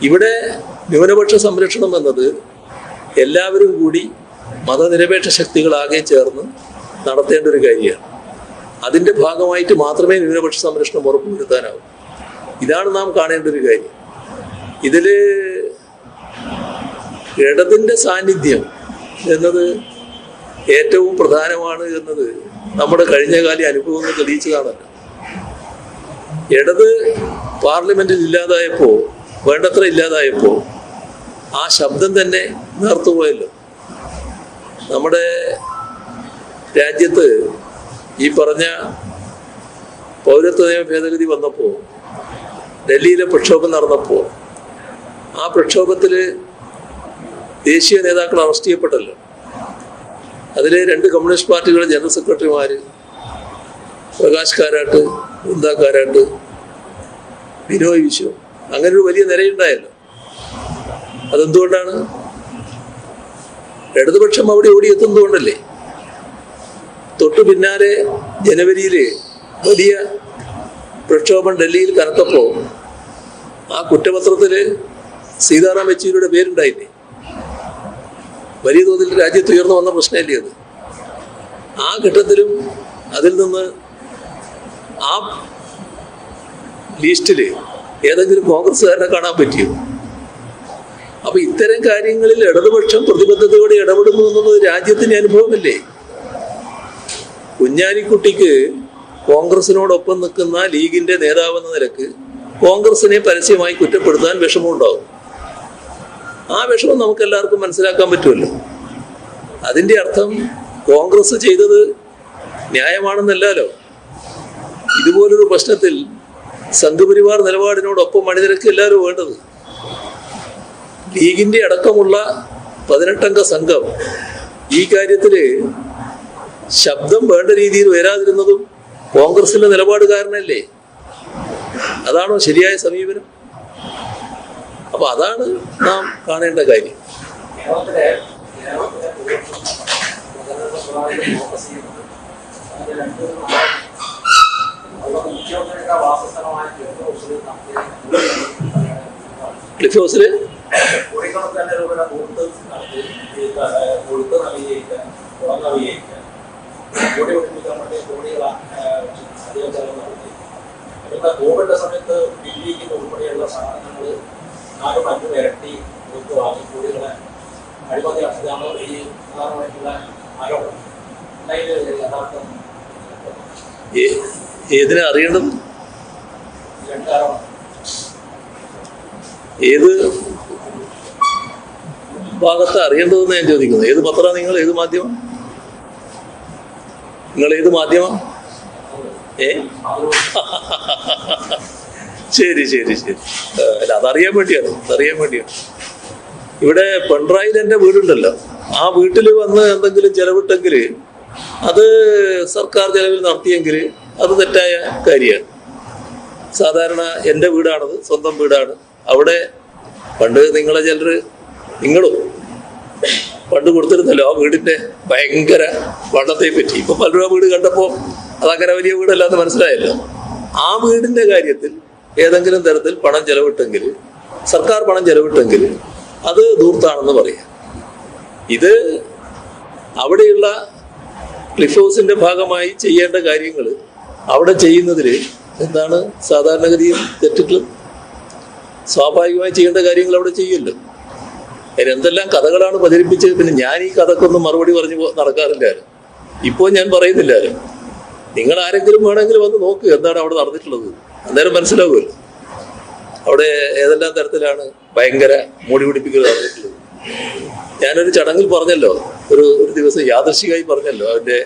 ഇവിടെ ന്യൂനപക്ഷ സംരക്ഷണം എന്നത് എല്ലാവരും കൂടി മതനിരപേക്ഷ ശക്തികളാകെ ചേർന്ന് നടത്തേണ്ട ഒരു കാര്യമാണ്. അതിൻ്റെ ഭാഗമായിട്ട് മാത്രമേ ന്യൂനപക്ഷ സംരക്ഷണം ഉറപ്പുവരുത്താനാവൂ. ഇതാണ് നാം കാണേണ്ട ഒരു കാര്യം. ഇതില് ഇടതിൻ്റെ സാന്നിധ്യം എന്നത് ഏറ്റവും പ്രധാനമാണ് എന്നത് നമ്മുടെ കഴിഞ്ഞകാല അനുഭവങ്ങൾ തെളിയിച്ചതാണല്ലോ. ഇടത് പാർലമെന്റിൽ ഇല്ലാതായപ്പോൾ, വേണ്ടത്ര ഇല്ലാതായപ്പോൾ ആ ശബ്ദം തന്നെ നേർത്തുപോയല്ലോ. നമ്മുടെ രാജ്യത്ത് ഈ പറഞ്ഞ പൗരത്വ നിയമ ഭേദഗതി വന്നപ്പോൾ, ഡൽഹിയിലെ പ്രക്ഷോഭം നടന്നപ്പോൾ, ആ പ്രക്ഷോഭത്തിൽ ദേശീയ നേതാക്കൾ അറസ്റ്റ് ചെയ്യപ്പെട്ടല്ലോ. അതിൽ 2 കമ്മ്യൂണിസ്റ്റ് പാർട്ടികളുടെ ജനറൽ സെക്രട്ടറിമാർ, പ്രകാശ് കാരാട്ട്, വൃന്ദ കാരാട്ട്, ബിനോയ് വിശ്വം, അങ്ങനെ ഒരു വലിയ നിരയുണ്ടായല്ലോ. അതെന്തുകൊണ്ടാണ്? ഇടതുപക്ഷം അവിടെ ഓടിയെത്തുന്നതുകൊണ്ടല്ലേ. തൊട്ടു പിന്നാലെ ജനുവരിയിൽ വലിയ പ്രക്ഷോഭം ഡൽഹിയിൽ കനത്തപ്പോൾ ആ കുറ്റപത്രത്തിൽ സീതാറാം യെച്ചൂരിയുടെ പേരുണ്ടായില്ലേ. വലിയ തോതിൽ രാജ്യത്ത് ഉയർന്നു വന്ന പ്രശ്നമല്ലേ അത്. ആ ഘട്ടത്തിലും അതിൽ നിന്ന് ആ ലിസ്റ്റിൽ ഏതെങ്കിലും കോൺഗ്രസ്സുകാരനെ കാണാൻ പറ്റിയോ? അപ്പൊ ഇത്തരം കാര്യങ്ങളിൽ ഇടതുപക്ഷം പ്രതിബദ്ധതയോടെ ഇടപെടുന്നു എന്നുള്ളത് രാജ്യത്തിന്റെ അനുഭവമല്ലേ. കുഞ്ഞാലിക്കുട്ടിക്ക് കോൺഗ്രസിനോടൊപ്പം നിൽക്കുന്ന ലീഗിന്റെ നേതാവെന്ന നിലക്ക് കോൺഗ്രസിനെ പരസ്യമായി കുറ്റപ്പെടുത്താൻ വിഷമമുണ്ടാവും. ആ വിഷമം നമുക്ക് എല്ലാവർക്കും മനസ്സിലാക്കാൻ പറ്റുമല്ലോ. അതിൻ്റെ അർത്ഥം കോൺഗ്രസ് ചെയ്തത് ന്യായമാണെന്നല്ലല്ലോ. ഇതുപോലൊരു പ്രശ്നത്തിൽ സംഘപരിവാർ നിലപാടിനോടൊപ്പം അണിനിരക്ക് എല്ലാവരും വേണ്ടത്. ലീഗിന്റെ അടക്കമുള്ള 18 സംഘം ഈ കാര്യത്തില് ശബ്ദം വേണ്ട രീതിയിൽ വരാതിരുന്നതും കോൺഗ്രസിന്റെ നിലപാട് കാരണമല്ലേ? അതാണോ ശരിയായ സമീപനം? അപ്പൊ അതാണ് നാം കാണേണ്ട കാര്യം. ക്ലിഫ് ഹൗസില് കോവിഡ് സമയത്ത് ദില്ലിക്ക് ഉൾപ്പെടെയുള്ള സാധനങ്ങൾ 4-5 ഇരട്ടി കൊടുത്ത് വാങ്ങി കോടികളെ അഴിമതി നടത്തുകയാണ് ഈ പ്രധാനമായിട്ടുള്ള ആരോപണം. യഥാർത്ഥം ഏതിനാ അറിയേണ്ടത്? രണ്ടാരോപണം ഏത് ഭാഗത്ത് അറിയേണ്ടതെന്ന് ഞാൻ ചോദിക്കുന്നത്. ഏത് പത്രം? നിങ്ങൾ ഏത് മാധ്യമം? നിങ്ങൾ ഏത് മാധ്യമം? ശരി ശരി ശരി. അല്ല, അതറിയാൻ വേണ്ടിയാണ്. ഇവിടെ പിണറായിൽ എൻ്റെ വീടുണ്ടല്ലോ, ആ വീട്ടിൽ വന്ന് എന്തെങ്കിലും ചെലവിട്ടെങ്കിൽ അത് സർക്കാർ ചെലവിൽ നടത്തിയെങ്കിൽ അത് തെറ്റായ കാര്യമാണ്. സാധാരണ എൻ്റെ വീടാണത്, സ്വന്തം വീടാണ്. അവിടെ പണ്ട് നിങ്ങളെ ചിലർ, നിങ്ങളും പണ്ട് കൊടുത്തിരുന്നല്ലോ ആ വീടിന്റെ ഭയങ്കര വണ്ണത്തെ പറ്റി. ഇപ്പൊ പലരും ആ വീട് കണ്ടപ്പോൾ അതങ്ങനെ വലിയ വീടല്ലാന്ന് മനസ്സിലായല്ലോ. ആ വീടിന്റെ കാര്യത്തിൽ ഏതെങ്കിലും തരത്തിൽ പണം ചെലവിട്ടെങ്കിൽ, സർക്കാർ പണം ചെലവിട്ടെങ്കിൽ അത് ധൂർത്താണെന്ന് പറയാം. ഇത് അവിടെയുള്ള ക്ലിഫ് ഹൗസിന്റെ ഭാഗമായി ചെയ്യേണ്ട കാര്യങ്ങൾ അവിടെ ചെയ്യുന്നതിൽ എന്താണ് സാധാരണഗതിയിൽ തെറ്റുകൾ? സ്വാഭാവികമായി ചെയ്യേണ്ട കാര്യങ്ങൾ അവിടെ ചെയ്യുമല്ലോ. അതിനെന്തെല്ലാം കഥകളാണ് പ്രചരിപ്പിച്ചത്. പിന്നെ ഞാൻ ഈ കഥക്കൊന്നും മറുപടി പറഞ്ഞു നടക്കാറില്ലാലും ഇപ്പോൾ ഞാൻ പറയുന്നില്ലാലും. നിങ്ങൾ ആരെങ്കിലും വേണമെങ്കിൽ വന്ന് നോക്ക് എന്താണ് അവിടെ നടന്നിട്ടുള്ളത്, അന്നേരം മനസ്സിലാവുമല്ലോ അവിടെ ഏതെല്ലാം തരത്തിലാണ് ഭയങ്കര മൂടി പിടിപ്പിക്കൽ നടന്നിട്ടുള്ളത്. ഞാനൊരു ചടങ്ങിൽ പറഞ്ഞല്ലോ, ഒരു ദിവസം യാദൃശ്ചികമായി പറഞ്ഞല്ലോ അതിൻ്റെ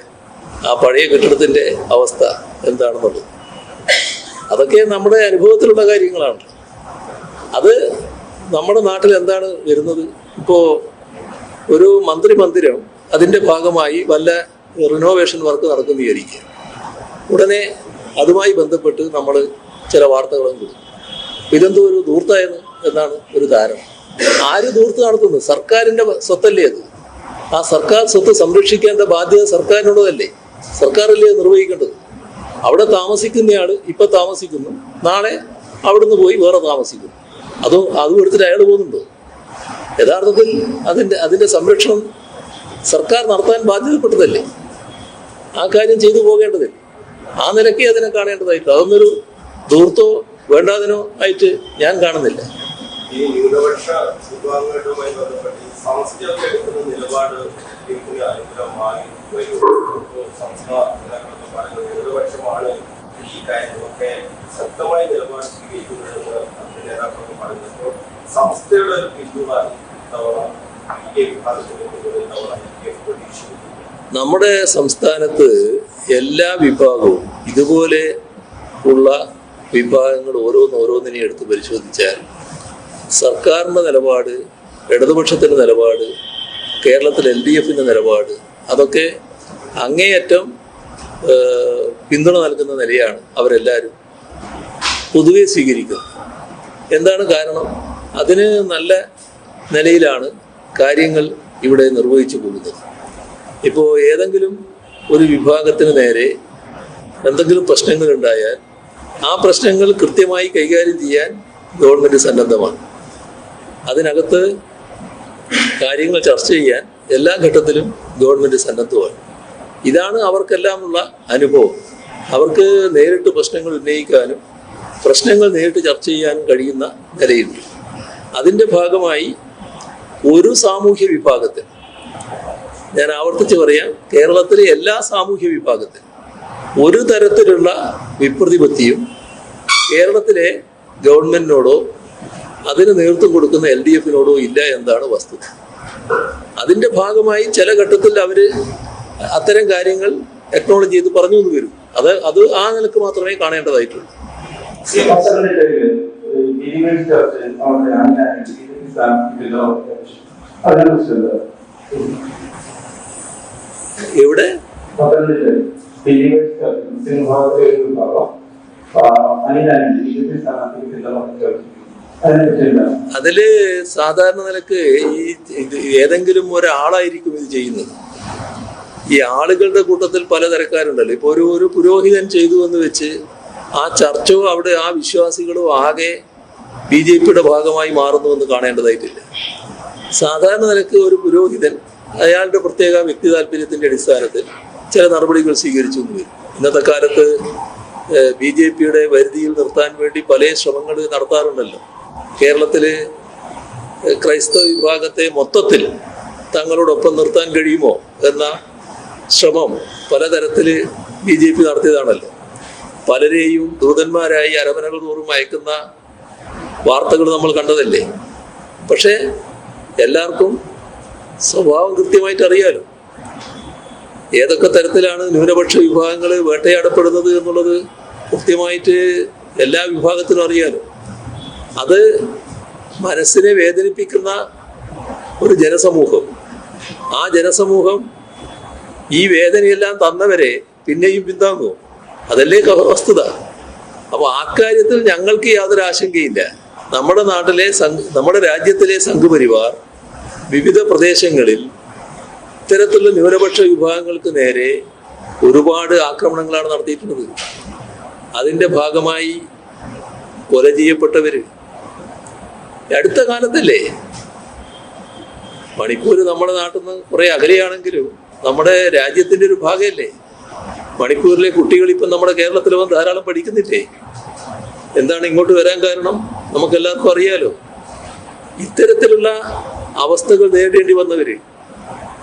ആ പഴയ കെട്ടിടത്തിൻ്റെ അവസ്ഥ എന്താണെന്നുള്ളത്. അതൊക്കെ നമ്മുടെ അനുഭവത്തിലുള്ള കാര്യങ്ങളാണ്. അത് നമ്മുടെ നാട്ടിൽ എന്താണ് വരുന്നത്? ഇപ്പോൾ ഒരു മന്ത്രിമന്ദിരം അതിൻ്റെ ഭാഗമായി വല്ല റിനോവേഷൻ വർക്ക് നടക്കുന്ന വിചാരിക്കുക, ഉടനെ അതുമായി ബന്ധപ്പെട്ട് നമ്മൾ ചില വാർത്തകളും കൊടുക്കും. ഇതെന്തോ ഒരു ധൂർത്തായെന്ന് എന്നാണ് ഒരു ധാരണ. ആര് ധൂർത്ത് നടത്തുന്നത്? സർക്കാരിൻ്റെ സ്വത്തല്ലേ അത്. ആ സർക്കാർ സ്വത്ത് സംരക്ഷിക്കേണ്ട ബാധ്യത സർക്കാരിനുള്ളതല്ലേ? സർക്കാരല്ലേ നിർവഹിക്കേണ്ടത്. അവിടെ താമസിക്കുന്നയാൾ ഇപ്പം താമസിക്കുന്നു, നാളെ അവിടുന്ന് പോയി വേറെ താമസിക്കുന്നു. അതും എടുത്തിട്ട് അയാൾ പോകുന്നുണ്ടോ? യഥാർത്ഥത്തിൽ അതിൻ്റെ സംരക്ഷണം സർക്കാർ നടത്താൻ ബാധ്യതപ്പെട്ടതല്ലേ? ആ കാര്യം ചെയ്തു പോകേണ്ടതില്ല. ആ നിലയ്ക്ക് അതിനെ കാണേണ്ടതായിട്ട്, അതൊന്നൊരു ധൂർത്തോ വേണ്ടാതിനോ ആയിട്ട് ഞാൻ കാണുന്നില്ല. ഈ ന്യൂനപക്ഷ വിഭാഗങ്ങളുമായി ബന്ധപ്പെട്ട് സംസ്ഥയൊക്കെ എടുക്കുന്ന നിലപാട് അനുകൂലമായി വരും. സംസ്ഥ നേതാക്കളൊക്കെ പറയുന്നത് ന്യൂനപക്ഷമാണ് ഈ കാര്യങ്ങളൊക്കെ ശക്തമായ നിലപാട് സ്വീകരിക്കുന്നതെന്ന് അതിന്റെ നേതാക്കളൊക്കെ പറയുന്നത്. സംസ്ഥയുടെ ഒരു പിന്തുണ നമ്മുടെ സംസ്ഥാനത്ത് എല്ലാ വിഭാഗവും ഇതുപോലെ ഉള്ള വിഭാഗങ്ങൾ ഓരോന്നിനെ എടുത്ത് പരിശോധിച്ചാൽ സർക്കാരിൻ്റെ നിലപാട്, ഇടതുപക്ഷത്തിൻ്റെ നിലപാട്, കേരളത്തിൽ LDFിൻ്റെ നിലപാട്, അതൊക്കെ അങ്ങേയറ്റം പിന്തുണ നൽകുന്ന നിലയാണ് അവരെല്ലാവരും പൊതുവെ സ്വീകരിക്കുന്നത്. എന്താണ് കാരണം? അതിന് നല്ല നിലയിലാണ് കാര്യങ്ങൾ ഇവിടെ നിർവഹിച്ചു പോകുന്നത്. ഇപ്പോൾ ഏതെങ്കിലും ഒരു വിഭാഗത്തിന് നേരെ എന്തെങ്കിലും പ്രശ്നങ്ങളുണ്ടായാൽ ആ പ്രശ്നങ്ങൾ കൃത്യമായി കൈകാര്യം ചെയ്യാൻ ഗവൺമെൻറ് സന്നദ്ധമാണ്. അതിനകത്ത് കാര്യങ്ങൾ ചർച്ച ചെയ്യാൻ എല്ലാ ഘട്ടത്തിലും ഗവൺമെൻറ് സന്നദ്ധമാണ്. ഇതാണ് അവർക്കെല്ലാമുള്ള അനുഭവം. അവർക്ക് നേരിട്ട് പ്രശ്നങ്ങൾ ഉന്നയിക്കാനും പ്രശ്നങ്ങൾ നേരിട്ട് ചർച്ച ചെയ്യാനും കഴിയുന്ന നിലയുണ്ട്. അതിൻ്റെ ഭാഗമായി ഒരു സാമൂഹ്യ വിഭാഗത്തിൽ, ഞാൻ ആവർത്തിച്ച് പറയാം, കേരളത്തിലെ എല്ലാ സാമൂഹ്യ വിഭാഗത്തിലും ഒരു തരത്തിലുള്ള വിപ്രതിപത്തിയും കേരളത്തിലെ ഗവൺമെന്റിനോടോ അതിന് നേതൃത്വം കൊടുക്കുന്ന LDF-നോടോ ഇല്ല എന്നതാണ് വസ്തുത. അതിന്റെ ഭാഗമായി ചില ഘട്ടത്തിൽ അവര് അത്തരം കാര്യങ്ങൾ അക്നോളജ് ചെയ്ത് പറഞ്ഞു എന്ന് വരും. അത് ആ നിലക്ക് മാത്രമേ കാണേണ്ടതായിട്ടുള്ളൂ. എവിടെ അതില് സാധാരണ നിലക്ക് ഏതെങ്കിലും ഒരാളായിരിക്കും ഇത് ചെയ്യുന്നത്. ഈ ആളുകളുടെ കൂട്ടത്തിൽ പലതരക്കാരുണ്ടല്ലോ. ഇപ്പൊ ഒരു പുരോഹിതൻ ചെയ്തു എന്ന് വെച്ച് ആ ചർച്ചോ അവിടെ ആ വിശ്വാസികളോ ആകെ BJP-യുടെ ഭാഗമായി മാറുന്നുവെന്ന് കാണേണ്ടതായിട്ടില്ല. സാധാരണ നിലക്ക് ഒരു പുരോഹിതൻ അയാളുടെ പ്രത്യേക വ്യക്തി താല്പര്യത്തിന്റെ അടിസ്ഥാനത്തിൽ ചില നടപടികൾ സ്വീകരിച്ചു എന്ന് വരും. ഇന്നത്തെ കാലത്ത് BJP-യുടെ വരുതിയിൽ നിർത്താൻ വേണ്ടി പല ശ്രമങ്ങൾ നടത്താറുണ്ടല്ലോ. കേരളത്തില് ക്രൈസ്തവ വിഭാഗത്തെ മൊത്തത്തിൽ തങ്ങളോടൊപ്പം നിർത്താൻ കഴിയുമോ എന്ന ശ്രമം പലതരത്തില് BJP നടത്തിയതാണല്ലോ. പലരെയും ദൂതന്മാരായി അരമനകൾ തോറും അയക്കുന്ന വാർത്തകൾ നമ്മൾ കണ്ടതല്ലേ. പക്ഷേ എല്ലാവർക്കും സ്വഭാവം കൃത്യമായിട്ട് അറിയാലോ. ഏതൊക്കെ തരത്തിലാണ് ന്യൂനപക്ഷ വിഭാഗങ്ങൾ വേട്ടയാടപ്പെടുന്നത് എന്നുള്ളത് കൃത്യമായിട്ട് എല്ലാ വിഭാഗത്തിനും അറിയാലോ. അത് മനസ്സിനെ വേദനിപ്പിക്കുന്ന ഒരു ജനസമൂഹം, ആ ജനസമൂഹം ഈ വേദനയെല്ലാം തന്നവരെ പിന്നെയും പിന്താങ്ങും. അതല്ലേ വസ്തുത. അപ്പൊ ആ കാര്യത്തിൽ ഞങ്ങൾക്ക് യാതൊരു ആശങ്കയില്ല. നമ്മുടെ നാട്ടിലെ നമ്മുടെ രാജ്യത്തിലെ സംഘപരിവാർ വിവിധ പ്രദേശങ്ങളിൽ ഇത്തരത്തിലുള്ള ന്യൂനപക്ഷ വിഭാഗങ്ങൾക്ക് നേരെ ഒരുപാട് ആക്രമണങ്ങളാണ് നടത്തിയിട്ടുള്ളത്. അതിന്റെ ഭാഗമായി കൊല ചെയ്യപ്പെട്ടവര് അടുത്ത കാലത്തല്ലേ. മണിപ്പൂർ നമ്മുടെ നാട്ടിൽ നിന്ന് കുറെ അകലെയാണെങ്കിലും നമ്മുടെ രാജ്യത്തിന്റെ ഒരു ഭാഗമല്ലേ. മണിപ്പൂരിലെ കുട്ടികൾ ഇപ്പം നമ്മുടെ കേരളത്തിൽ വന്ന് ധാരാളം പഠിക്കുന്നില്ലേ. എന്താണ് ഇങ്ങോട്ട് വരാൻ കാരണം? നമുക്കെല്ലാവർക്കും അറിയാലോ. ഇത്തരത്തിലുള്ള അവസ്ഥകൾ നേരിടേണ്ടി വന്നവര്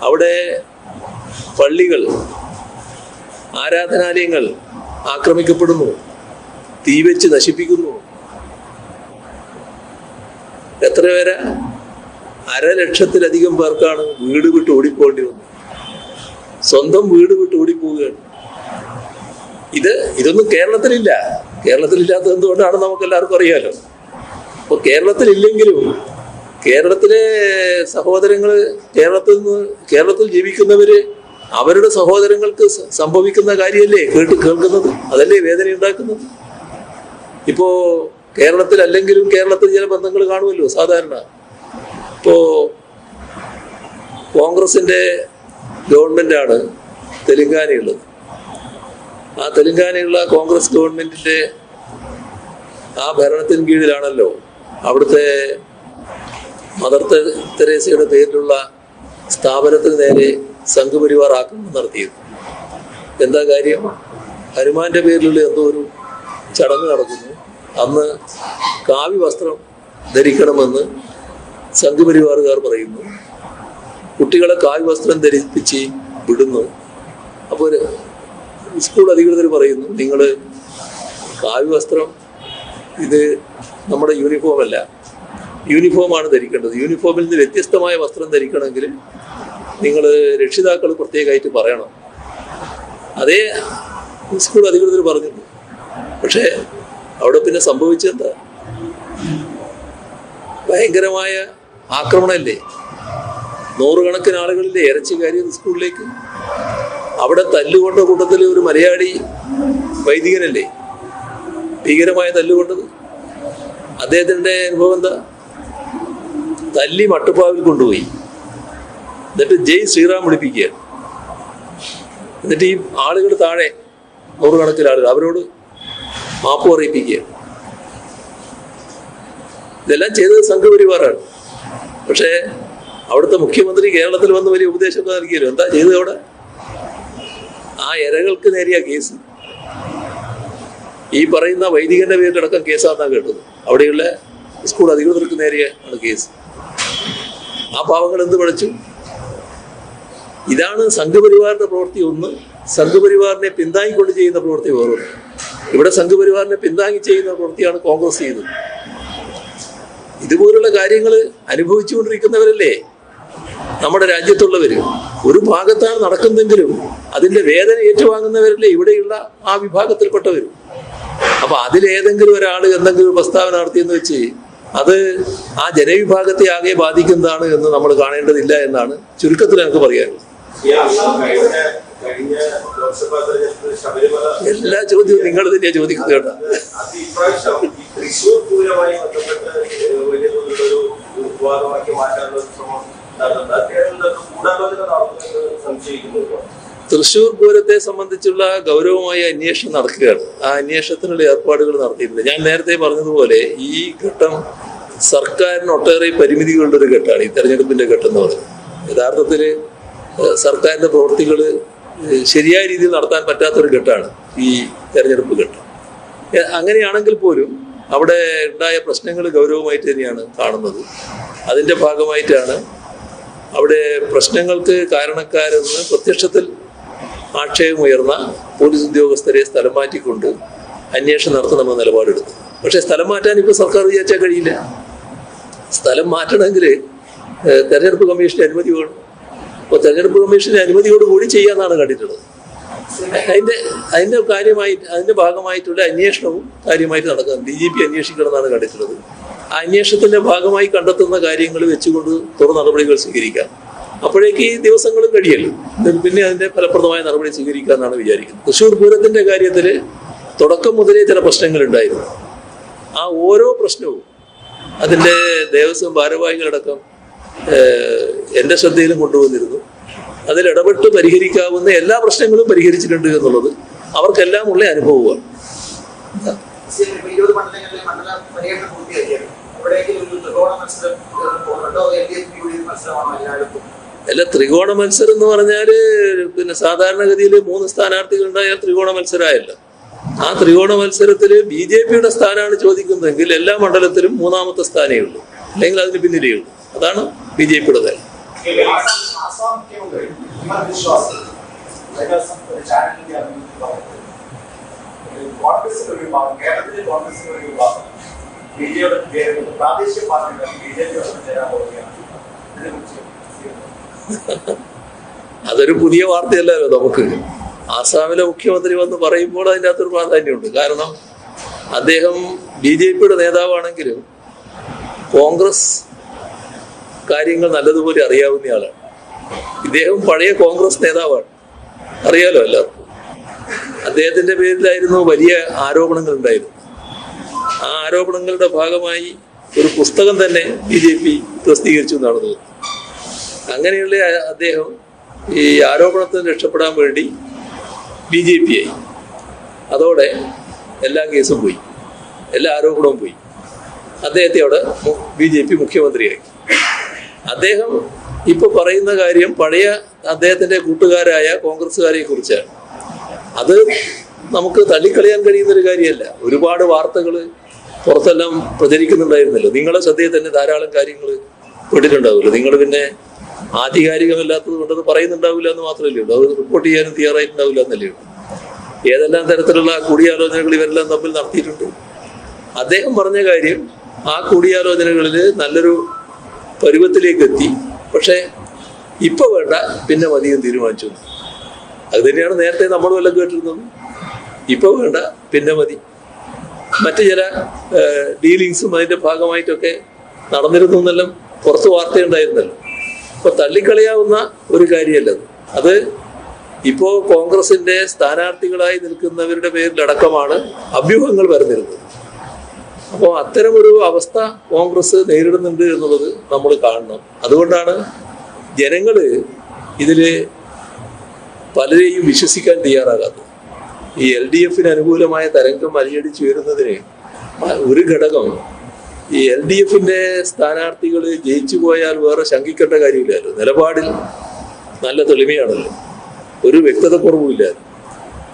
അവിടെ പള്ളികൾ, ആരാധനാലയങ്ങൾ ആക്രമിക്കപ്പെടുന്നു, തീവെച്ച് നശിപ്പിക്കുന്നു. എത്ര പേരാ? 1,00,000-ലധികം പേർക്കാണ് വീട് വിട്ട് ഓടിപ്പോകേണ്ടി വന്നത്. സ്വന്തം വീട് വിട്ട് ഓടിപ്പോവുകയാണ്. ഇതൊന്നും കേരളത്തിലില്ല. കേരളത്തിലില്ലാത്തത് എന്തുകൊണ്ടാണ് നമുക്ക് എല്ലാവർക്കും അറിയാലോ. അപ്പൊ കേരളത്തിലില്ലെങ്കിലും കേരളത്തിലെ സഹോദരങ്ങൾ, കേരളത്തിൽ ജീവിക്കുന്നവര് അവരുടെ സഹോദരങ്ങൾക്ക് സംഭവിക്കുന്ന കാര്യമല്ലേ കേൾക്കുന്നത്. അതല്ലേ വേദന ഉണ്ടാക്കുന്നത്. ഇപ്പോ കേരളത്തിലല്ലെങ്കിലും കേരളത്തിൽ ചില ബന്ധങ്ങൾ കാണുമല്ലോ സാധാരണ. ഇപ്പോ കോൺഗ്രസിന്റെ ഗവൺമെന്റാണ് തെലങ്കാനയുള്ളത്. ആ തെലങ്കാനയുള്ള കോൺഗ്രസ് ഗവൺമെന്റിന്റെ ആ ഭരണത്തിന് കീഴിലാണല്ലോ അവിടുത്തെ മദർ തെരേസയുടെ പേരിലുള്ള സ്ഥാപനത്തിന് നേരെ സംഘപരിവാർ ആക്രമണം നടത്തിയത്. എന്താ കാര്യം? ഹനുമാന്റെ പേരിലുള്ള എന്തോ ഒരു ചടങ്ങ് നടക്കുന്നു. അന്ന് കാവ്യ വസ്ത്രം ധരിക്കണമെന്ന് സംഘപരിവാറുകാർ പറയുന്നു. കുട്ടികളെ കാവ്യ വസ്ത്രം ധരിപ്പിച്ച് വിടുന്നു. അപ്പോൾ സ്കൂൾ അധികൃതർ പറയുന്നു, നിങ്ങൾ കാവ്യ വസ്ത്രം ഇത് നമ്മുടെ യൂണിഫോമല്ല, യൂണിഫോമാണ് ധരിക്കേണ്ടത്. യൂണിഫോമിൽ നിന്ന് വ്യത്യസ്തമായ വസ്ത്രം ധരിക്കണമെങ്കിൽ നിങ്ങൾ രക്ഷിതാക്കൾ പ്രത്യേകമായിട്ട് പറയണം. അതേ സ്കൂൾ അധികൃതർ പറഞ്ഞിട്ടുണ്ട്. പക്ഷേ അവിടെ പിന്നെ സംഭവിച്ചെന്താ? ഭയങ്കരമായ ആക്രമണമല്ലേ. 100 കണക്കിന് ആളുകളിലെ ഇറച്ചി കയറിയത് സ്കൂളിലേക്ക്. അവിടെ തല്ലുകൊണ്ട കൂട്ടത്തിൽ ഒരു മലയാളി വൈദികനല്ലേ ഭീകരമായ തല്ലുകൊണ്ടത്. അദ്ദേഹത്തിൻ്റെ അനുഭവം എന്താ? തല്ലി മട്ടുപ്പാവിൽ കൊണ്ടുപോയി, എന്നിട്ട് ജയ് ശ്രീറാം വിളിപ്പിക്കുക. എന്നിട്ട് ഈ ആളുകൾ താഴെ 100 കണക്കിന് ആളുകൾ അവരോട് മാപ്പ് പറയിപ്പിക്കുക. ഇതെല്ലാം ചെയ്തത് സംഘപരിവാറാണ്. പക്ഷേ അവിടുത്തെ മുഖ്യമന്ത്രി കേരളത്തിൽ വന്ന് വലിയ ഉപദേശമൊക്കെ നൽകിയല്ലോ. എന്താ ചെയ്തത് അവിടെ? ആ ഇരകൾക്ക് നേരിയ കേസ്. ഈ പറയുന്ന വൈദികന്റെ പേരിലടക്കം കേസാണെന്നാണ് കേട്ടത്. അവിടെയുള്ള സ്കൂൾ അധികൃതർക്ക് നേരെയാണ് കേസ്. ആ പാവങ്ങൾ എന്ത് പഠിച്ചു? ഇതാണ് സംഘപരിവാറിന്റെ പ്രവൃത്തി ഒന്ന്. സംഘപരിവാറിനെ പിന്താങ്ങിക്കൊണ്ട് ചെയ്യുന്ന പ്രവൃത്തി വേറൊന്ന്. ഇവിടെ സംഘപരിവാറിനെ പിന്താങ്ങി ചെയ്യുന്ന പ്രവൃത്തിയാണ് കോൺഗ്രസ് ചെയ്തത്. ഇതുപോലുള്ള കാര്യങ്ങൾ അനുഭവിച്ചുകൊണ്ടിരിക്കുന്നവരല്ലേ നമ്മുടെ രാജ്യത്തുള്ളവർ. ഒരു ഭാഗത്താണ് നടക്കുന്നതെങ്കിലും അതിന്റെ വേദന ഏറ്റുവാങ്ങുന്നവരല്ലേ ഇവിടെയുള്ള ആ വിഭാഗത്തിൽപ്പെട്ടവർ. അപ്പൊ അതിലേതെങ്കിലും ഒരാൾ എന്തെങ്കിലും പ്രസ്താവന നടത്തിയെന്ന് വെച്ച് അത് ആ ജനവിഭാഗത്തെ ആകെ ബാധിക്കുന്നതാണ് എന്ന് നമ്മൾ കാണേണ്ടതില്ല എന്നാണ് ചുരുക്കത്തിൽ എനിക്ക് പറയാനുള്ളത്. കഴിഞ്ഞ ലോക്സഭാ തെരഞ്ഞെടുപ്പിൽ ശബരിമല എല്ലാ ചോദ്യവും നിങ്ങൾ തന്നെയാ ചോദിക്കുന്നത് കേട്ടോ. അത് ഇപ്രാവശ്യം ഈ തൃശ്ശൂർ പൂരമായി ബന്ധപ്പെട്ട് വലിയ തോതിലൊരു വിവാദമാക്കി മാറ്റാനുള്ള ശ്രമം ഗൂഢാലോചന നടത്തുമെന്ന് സംശയിക്കുന്നു. തൃശ്ശൂർ പൂരത്തെ സംബന്ധിച്ചുള്ള ഗൗരവമായ അന്വേഷണം നടക്കുകയാണ്. ആ അന്വേഷണത്തിനുള്ള ഏർപ്പാടുകൾ നടത്തിയിട്ടുണ്ട്. ഞാൻ നേരത്തെ പറഞ്ഞതുപോലെ ഈ ഘട്ടം സർക്കാരിന് ഒട്ടേറെ പരിമിതികളുടെ ഒരു ഘട്ടമാണ് ഈ തെരഞ്ഞെടുപ്പിന്റെ ഘട്ടം എന്ന് പറയുന്നത്. യഥാർത്ഥത്തിൽ സർക്കാരിന്റെ പ്രവൃത്തികൾ ശരിയായ രീതിയിൽ നടത്താൻ പറ്റാത്തൊരു ഘട്ടമാണ് ഈ തെരഞ്ഞെടുപ്പ് ഘട്ടം. അങ്ങനെയാണെങ്കിൽ പോലും അവിടെ ഉണ്ടായ പ്രശ്നങ്ങൾ ഗൗരവമായിട്ട് തന്നെയാണ് കാണുന്നത്. അതിൻ്റെ ഭാഗമായിട്ടാണ് അവിടെ പ്രശ്നങ്ങൾക്ക് കാരണക്കാരെന്ന് പ്രത്യക്ഷത്തിൽ ആക്ഷേപമുയർന്ന പോലീസ് ഉദ്യോഗസ്ഥരെ സ്ഥലം മാറ്റിക്കൊണ്ട് അന്വേഷണം നടത്തണമെന്ന നിലപാടെടുത്തു. പക്ഷേ സ്ഥലം മാറ്റാൻ ഇപ്പോൾ സർക്കാർ വിചാരിച്ചാൽ കഴിയില്ല. സ്ഥലം മാറ്റണമെങ്കിൽ തെരഞ്ഞെടുപ്പ് കമ്മീഷന്റെ അനുമതി വേണം. അപ്പോൾ തെരഞ്ഞെടുപ്പ് കമ്മീഷന്റെ അനുമതിയോടുകൂടി ചെയ്യാമെന്നാണ് കണ്ടിട്ടുള്ളത്. അതിന്റെ ഭാഗമായിട്ടുള്ള അന്വേഷണവും കാര്യമായിട്ട് നടക്കുന്നത് DGP അന്വേഷിക്കണമെന്നാണ് കണ്ടിട്ടുള്ളത്. ആ അന്വേഷണത്തിന്റെ ഭാഗമായി കണ്ടെത്തുന്ന കാര്യങ്ങൾ വെച്ചുകൊണ്ട് തുടർ നടപടികൾ സ്വീകരിക്കാം. അപ്പോഴേക്ക് ഈ ദിവസങ്ങളും കഴിയല്ലോ, പിന്നെ അതിന്റെ ഫലപ്രദമായ നടപടി സ്വീകരിക്കാമെന്നാണ് വിചാരിക്കുന്നത്. തൃശ്ശൂർ പൂരത്തിന്റെ കാര്യത്തിൽ തുടക്കം മുതലേ ചില പ്രശ്നങ്ങൾ ഉണ്ടായിരുന്നു. ആ ഓരോ പ്രശ്നവും അതിന്റെ ദേവസ്വം ഭാരവാഹികളടക്കം എൻ്റെ ശ്രദ്ധയിലും കൊണ്ടുവന്നിരുന്നു. അതിൽ ഇടപെട്ട് പരിഹരിക്കാവുന്ന എല്ലാ പ്രശ്നങ്ങളും പരിഹരിച്ചിട്ടുണ്ട് എന്നുള്ളത് അവർക്കെല്ലാം ഉള്ള അനുഭവമാണ്. അല്ല, ത്രികോണ മത്സരം എന്ന് പറഞ്ഞാല് പിന്നെ സാധാരണഗതിയിൽ 3 സ്ഥാനാർത്ഥികൾ ഉണ്ടായാൽ ത്രികോണ മത്സരമായല്ലോ. ആ ത്രികോണ മത്സരത്തിൽ BJPയുടെ സ്ഥാനമാണ് ചോദിക്കുന്നതെങ്കിൽ എല്ലാ മണ്ഡലത്തിലും 3ാമത്തെ സ്ഥാനേ ഉള്ളൂ, അല്ലെങ്കിൽ അതിന് പിന്നിലേ ഉള്ളൂ. അതാണ് BJPയുടെ തരം. അതൊരു പുതിയ വാർത്തയല്ലല്ലോ നമുക്ക്. ആസാമിലെ മുഖ്യമന്ത്രി വന്ന് പറയുമ്പോൾ അതിൻ്റെ അകത്തൊരു പ്രാധാന്യമുണ്ട്. കാരണം അദ്ദേഹം BJPയുടെ നേതാവാണെങ്കിലും കോൺഗ്രസ് കാര്യങ്ങൾ നല്ലതുപോലെ അറിയാവുന്നയാളാണ്. ഇദ്ദേഹം പഴയ കോൺഗ്രസ് നേതാവാണ്, അറിയാലോ എല്ലാവർക്കും. അദ്ദേഹത്തിന്റെ പേരിലായിരുന്നു വലിയ ആരോപണങ്ങൾ ഉണ്ടായിരുന്നു. ആ ആരോപണങ്ങളുടെ ഭാഗമായി ഒരു പുസ്തകം തന്നെ BJP പ്രസിദ്ധീകരിച്ചു എന്നാണ് തോന്നുന്നത്. അങ്ങനെയുള്ള അദ്ദേഹം ഈ ആരോപണത്തിൽ നിന്ന് രക്ഷപ്പെടാൻ വേണ്ടി BJP ആയി. അതോടെ എല്ലാ കേസും പോയി, എല്ലാ ആരോപണവും പോയി. അദ്ദേഹത്തെ അവിടെ BJP മുഖ്യമന്ത്രിയാക്കി. അദ്ദേഹം ഇപ്പൊ പറയുന്ന കാര്യം പഴയ അദ്ദേഹത്തിന്റെ കൂട്ടുകാരായ കോൺഗ്രസ്സുകാരെ കുറിച്ചാണ്. അത് നമുക്ക് തള്ളിക്കളയാൻ കഴിയുന്നൊരു കാര്യമല്ല. ഒരുപാട് വാർത്തകൾ പുറത്തെല്ലാം പ്രചരിക്കുന്നുണ്ടായിരുന്നല്ലോ. നിങ്ങളെ ശ്രദ്ധയിൽ തന്നെ ധാരാളം കാര്യങ്ങൾ പെട്ടിട്ടുണ്ടാവില്ല. നിങ്ങൾ പിന്നെ ആധികാരികമല്ലാത്തത് കൊണ്ടത് പറയുന്നുണ്ടാവില്ല എന്ന് മാത്രമല്ലേ ഉള്ളൂ. അത് റിപ്പോർട്ട് ചെയ്യാനും തയ്യാറായിട്ടുണ്ടാവില്ല എന്നല്ലേ ഉള്ളൂ. ഏതെല്ലാം തരത്തിലുള്ള കൂടിയാലോചനകൾ ഇവരെല്ലാം തമ്മിൽ നടത്തിയിട്ടുണ്ട്. അദ്ദേഹം പറഞ്ഞ കാര്യം ആ കൂടിയാലോചനകളിൽ നല്ലൊരു പരുവത്തിലേക്ക് എത്തി. പക്ഷേ ഇപ്പൊ വേണ്ട, പിന്നെ മതിയും തീരുമാനിച്ചു. അത് തന്നെയാണ് നേരത്തെ നമ്മളും എല്ലാം കേട്ടിരുന്നത്. ഇപ്പൊ വേണ്ട, പിന്നെ മതി. മറ്റു ചില ഡീലിങ്സും അതിന്റെ ഭാഗമായിട്ടൊക്കെ നടന്നിരുന്നു എന്നെല്ലാം പുറത്ത് വാർത്തയുണ്ടായിരുന്നല്ലോ. അപ്പൊ തള്ളിക്കളയാവുന്ന ഒരു കാര്യമല്ലത്. അത് ഇപ്പോ കോൺഗ്രസിന്റെ സ്ഥാനാർത്ഥികളായി നിൽക്കുന്നവരുടെ പേരിലടക്കമാണ് അഭ്യൂഹങ്ങൾ വരുന്നിരുന്നത്. അപ്പോൾ അത്തരമൊരു അവസ്ഥ കോൺഗ്രസ് നേരിടുന്നുണ്ട് എന്നുള്ളത് നമ്മൾ കാണണം. അതുകൊണ്ടാണ് ജനങ്ങള് ഇതില് പലരെയും വിശ്വസിക്കാൻ തയ്യാറാകാത്തത്. ഈ LDFന് അനുകൂലമായ തരംഗം അലയടിച്ചു വരുന്നതിന് ഒരു ഘടകം, ഈ LDFന്റെ സ്ഥാനാർത്ഥികൾ ജയിച്ചു പോയാൽ വേറെ ശങ്കിക്കേണ്ട കാര്യമില്ലല്ലോ. നിലപാടിൽ നല്ല തെളിമയാണല്ലോ, ഒരു വ്യക്തതക്കുറവുമില്ലായിരുന്നു.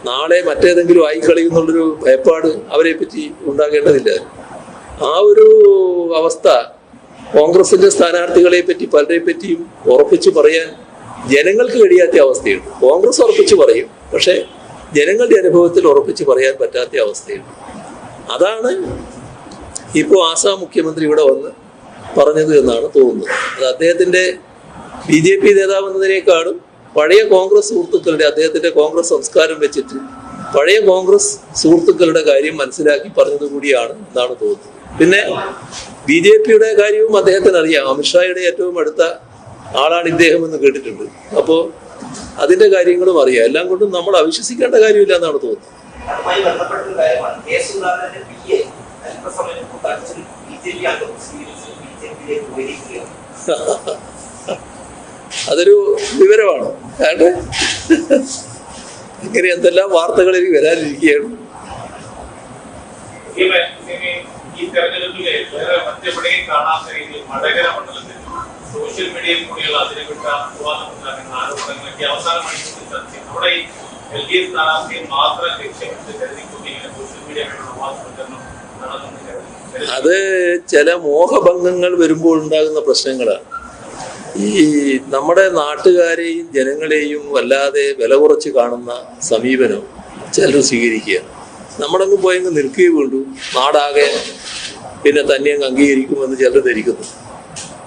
നാളെ മറ്റേതെങ്കിലും ആയിക്കളയുന്നുള്ളൊരു ഭയപ്പാട് അവരെ പറ്റി ഉണ്ടാകേണ്ടതില്ല. ആ ഒരു അവസ്ഥ കോൺഗ്രസിന്റെ സ്ഥാനാർത്ഥികളെ പറ്റി പലരെ പറ്റിയും ഉറപ്പിച്ചു പറയാൻ ജനങ്ങൾക്ക് കഴിയാത്ത അവസ്ഥയുണ്ട്. കോൺഗ്രസ് ഉറപ്പിച്ചു പറയും, പക്ഷെ ജനങ്ങളുടെ അനുഭവത്തിൽ ഉറപ്പിച്ച് പറയാൻ പറ്റാത്ത അവസ്ഥയുണ്ട്. അതാണ് ഇപ്പോൾ ആസാം മുഖ്യമന്ത്രി ഇവിടെ വന്ന് പറഞ്ഞത് എന്നാണ് തോന്നുന്നത്. അത് അദ്ദേഹത്തിൻ്റെ BJP നേതാവെന്നതിനേക്കാളും പഴയ കോൺഗ്രസ് സുഹൃത്തുക്കളുടെ, അദ്ദേഹത്തിൻ്റെ കോൺഗ്രസ് സംസ്കാരം വെച്ചിട്ട് പഴയ കോൺഗ്രസ് സുഹൃത്തുക്കളുടെ കാര്യം മനസ്സിലാക്കി പറഞ്ഞത് കൂടിയാണ് എന്നാണ് തോന്നുന്നത്. പിന്നെ BJPയുടെ കാര്യവും അദ്ദേഹത്തിന് അറിയാം. അമിത്ഷായുടെ ഏറ്റവും അടുത്ത ആളാണ് ഇദ്ദേഹം എന്ന് കേട്ടിട്ടുണ്ട്. അപ്പോൾ അതിൻ്റെ കാര്യങ്ങളും അറിയാം. എല്ലാം കൊണ്ടും നമ്മൾ അവിശ്വസിക്കേണ്ട കാര്യമില്ല എന്നാണ് തോന്നുന്നത്. അതുമായി ബന്ധപ്പെട്ടൊരു കാര്യമാണ് കേസുദാരന്റെ PA അല്പസമയം മുമ്പ് അച്ഛൻ BJP അംഗം സ്വീകരിച്ച് BJPയിലേക്ക് പോയിരിക്കുകയാണ്. അതൊരു വിവരമാണ്. കാരണം ഇങ്ങനെ എന്തെല്ലാം വാർത്തകളിൽ വരാനിരിക്കുകയാണ്. ഈ തെരഞ്ഞെടുപ്പിലെ വേറെ മറ്റെവിടെയും കാണാത്ത രീതിയിൽ വടകര മണ്ഡലത്തിൽ സോഷ്യൽ മീഡിയയിൽ കൂടിയുള്ള അതിനെവിട്ട വിവാദമുണ്ടാകുന്ന ആരോപണങ്ങളൊക്കെ അവസാനമായി ചർച്ച ചെയ്യും. അവിടെ ഈ LDF സ്ഥാനാർത്ഥിയെ മാത്രം ലക്ഷ്യമിട്ട് കരുതിക്കൂട്ടി ഇങ്ങനെ സോഷ്യൽ മീഡിയ പ്രചരണം നടന്നുകൊണ്ടിരിക്കുന്നത്. അത് ചില മോഹഭംഗങ്ങൾ വരുമ്പോൾ ഉണ്ടാകുന്ന പ്രശ്നങ്ങളാണ്. ഈ നമ്മുടെ നാട്ടുകാരെയും ജനങ്ങളെയും വല്ലാതെ വില കുറച്ച് കാണുന്ന സമീപനം ചിലർ സ്വീകരിക്കുകയാണ്. നമ്മളങ്ങ് പോയങ്ങ് നിൽക്കുകയും വേണ്ടു, നാടാകെ പിന്നെ തന്നെ അങ്ങ് അംഗീകരിക്കുമെന്ന് ചിലർ ധരിക്കുന്നു.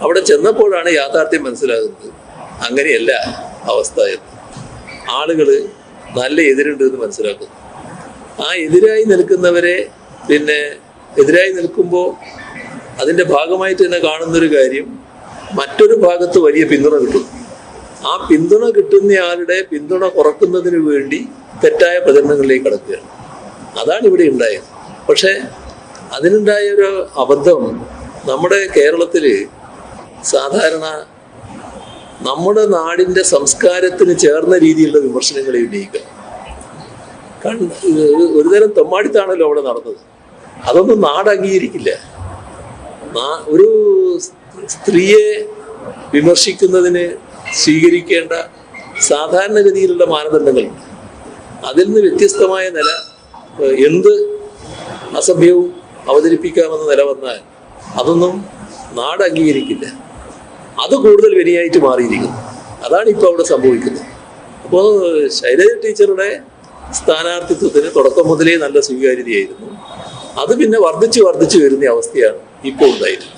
അവിടെ ചെന്നപ്പോഴാണ് യാഥാർത്ഥ്യം മനസ്സിലാകുന്നത് അങ്ങനെയല്ല അവസ്ഥ എന്ന്. ആളുകൾ നല്ല എതിരുണ്ട് എന്ന് മനസ്സിലാക്കുന്നു. ആ എതിരായി നിൽക്കുന്നവരെ പിന്നെ എതിരായി നിൽക്കുമ്പോൾ അതിൻ്റെ ഭാഗമായിട്ട് തന്നെ കാണുന്നൊരു കാര്യം, മറ്റൊരു ഭാഗത്ത് വലിയ പിന്തുണ കിട്ടും. ആ പിന്തുണ കിട്ടുന്നയാളുടെ പിന്തുണ കുറക്കുന്നതിന് വേണ്ടി തെറ്റായ പ്രചരണങ്ങളിലേക്ക് കടക്കുകയാണ്. അതാണ് ഇവിടെ ഉണ്ടായത്. പക്ഷേ അതിനുണ്ടായ ഒരു അബദ്ധം, നമ്മുടെ കേരളത്തിൽ സാധാരണ നമ്മുടെ നാടിൻ്റെ സംസ്കാരത്തിന് ചേർന്ന രീതിയിലുള്ള വിമർശനങ്ങളെ ഉന്നയിക്കുക. ഒരുതരം തെമ്മാടിത്താണല്ലോ അവിടെ നടന്നത്. അതൊന്നും നാട് അംഗീകരിക്കില്ല. ഒരു സ്ത്രീയെ വിമർശിക്കുന്നതിന് സ്വീകരിക്കേണ്ട സാധാരണഗതിയിലുള്ള മാനദണ്ഡങ്ങളുണ്ട്. അതിൽ നിന്ന് വ്യത്യസ്തമായ നില, എന്ത് അസഭ്യവും അവതരിപ്പിക്കാമെന്ന നില വന്നാൽ അതൊന്നും നാട് അംഗീകരിക്കില്ല. അത് കൂടുതൽ വിനയായിട്ട് മാറിയിരിക്കുന്നു. അതാണ് ഇപ്പോൾ അവിടെ സംഭവിക്കുന്നത്. അപ്പോൾ ശൈലജ ടീച്ചറുടെ സ്ഥാനാർത്ഥിത്വത്തിന് തുടക്കം മുതലേ നല്ല സ്വീകാര്യതയായിരുന്നു. അത് പിന്നെ വർദ്ധിച്ചു വരുന്ന അവസ്ഥയാണ് ഇപ്പോൾ ഉണ്ടായിരുന്നത്.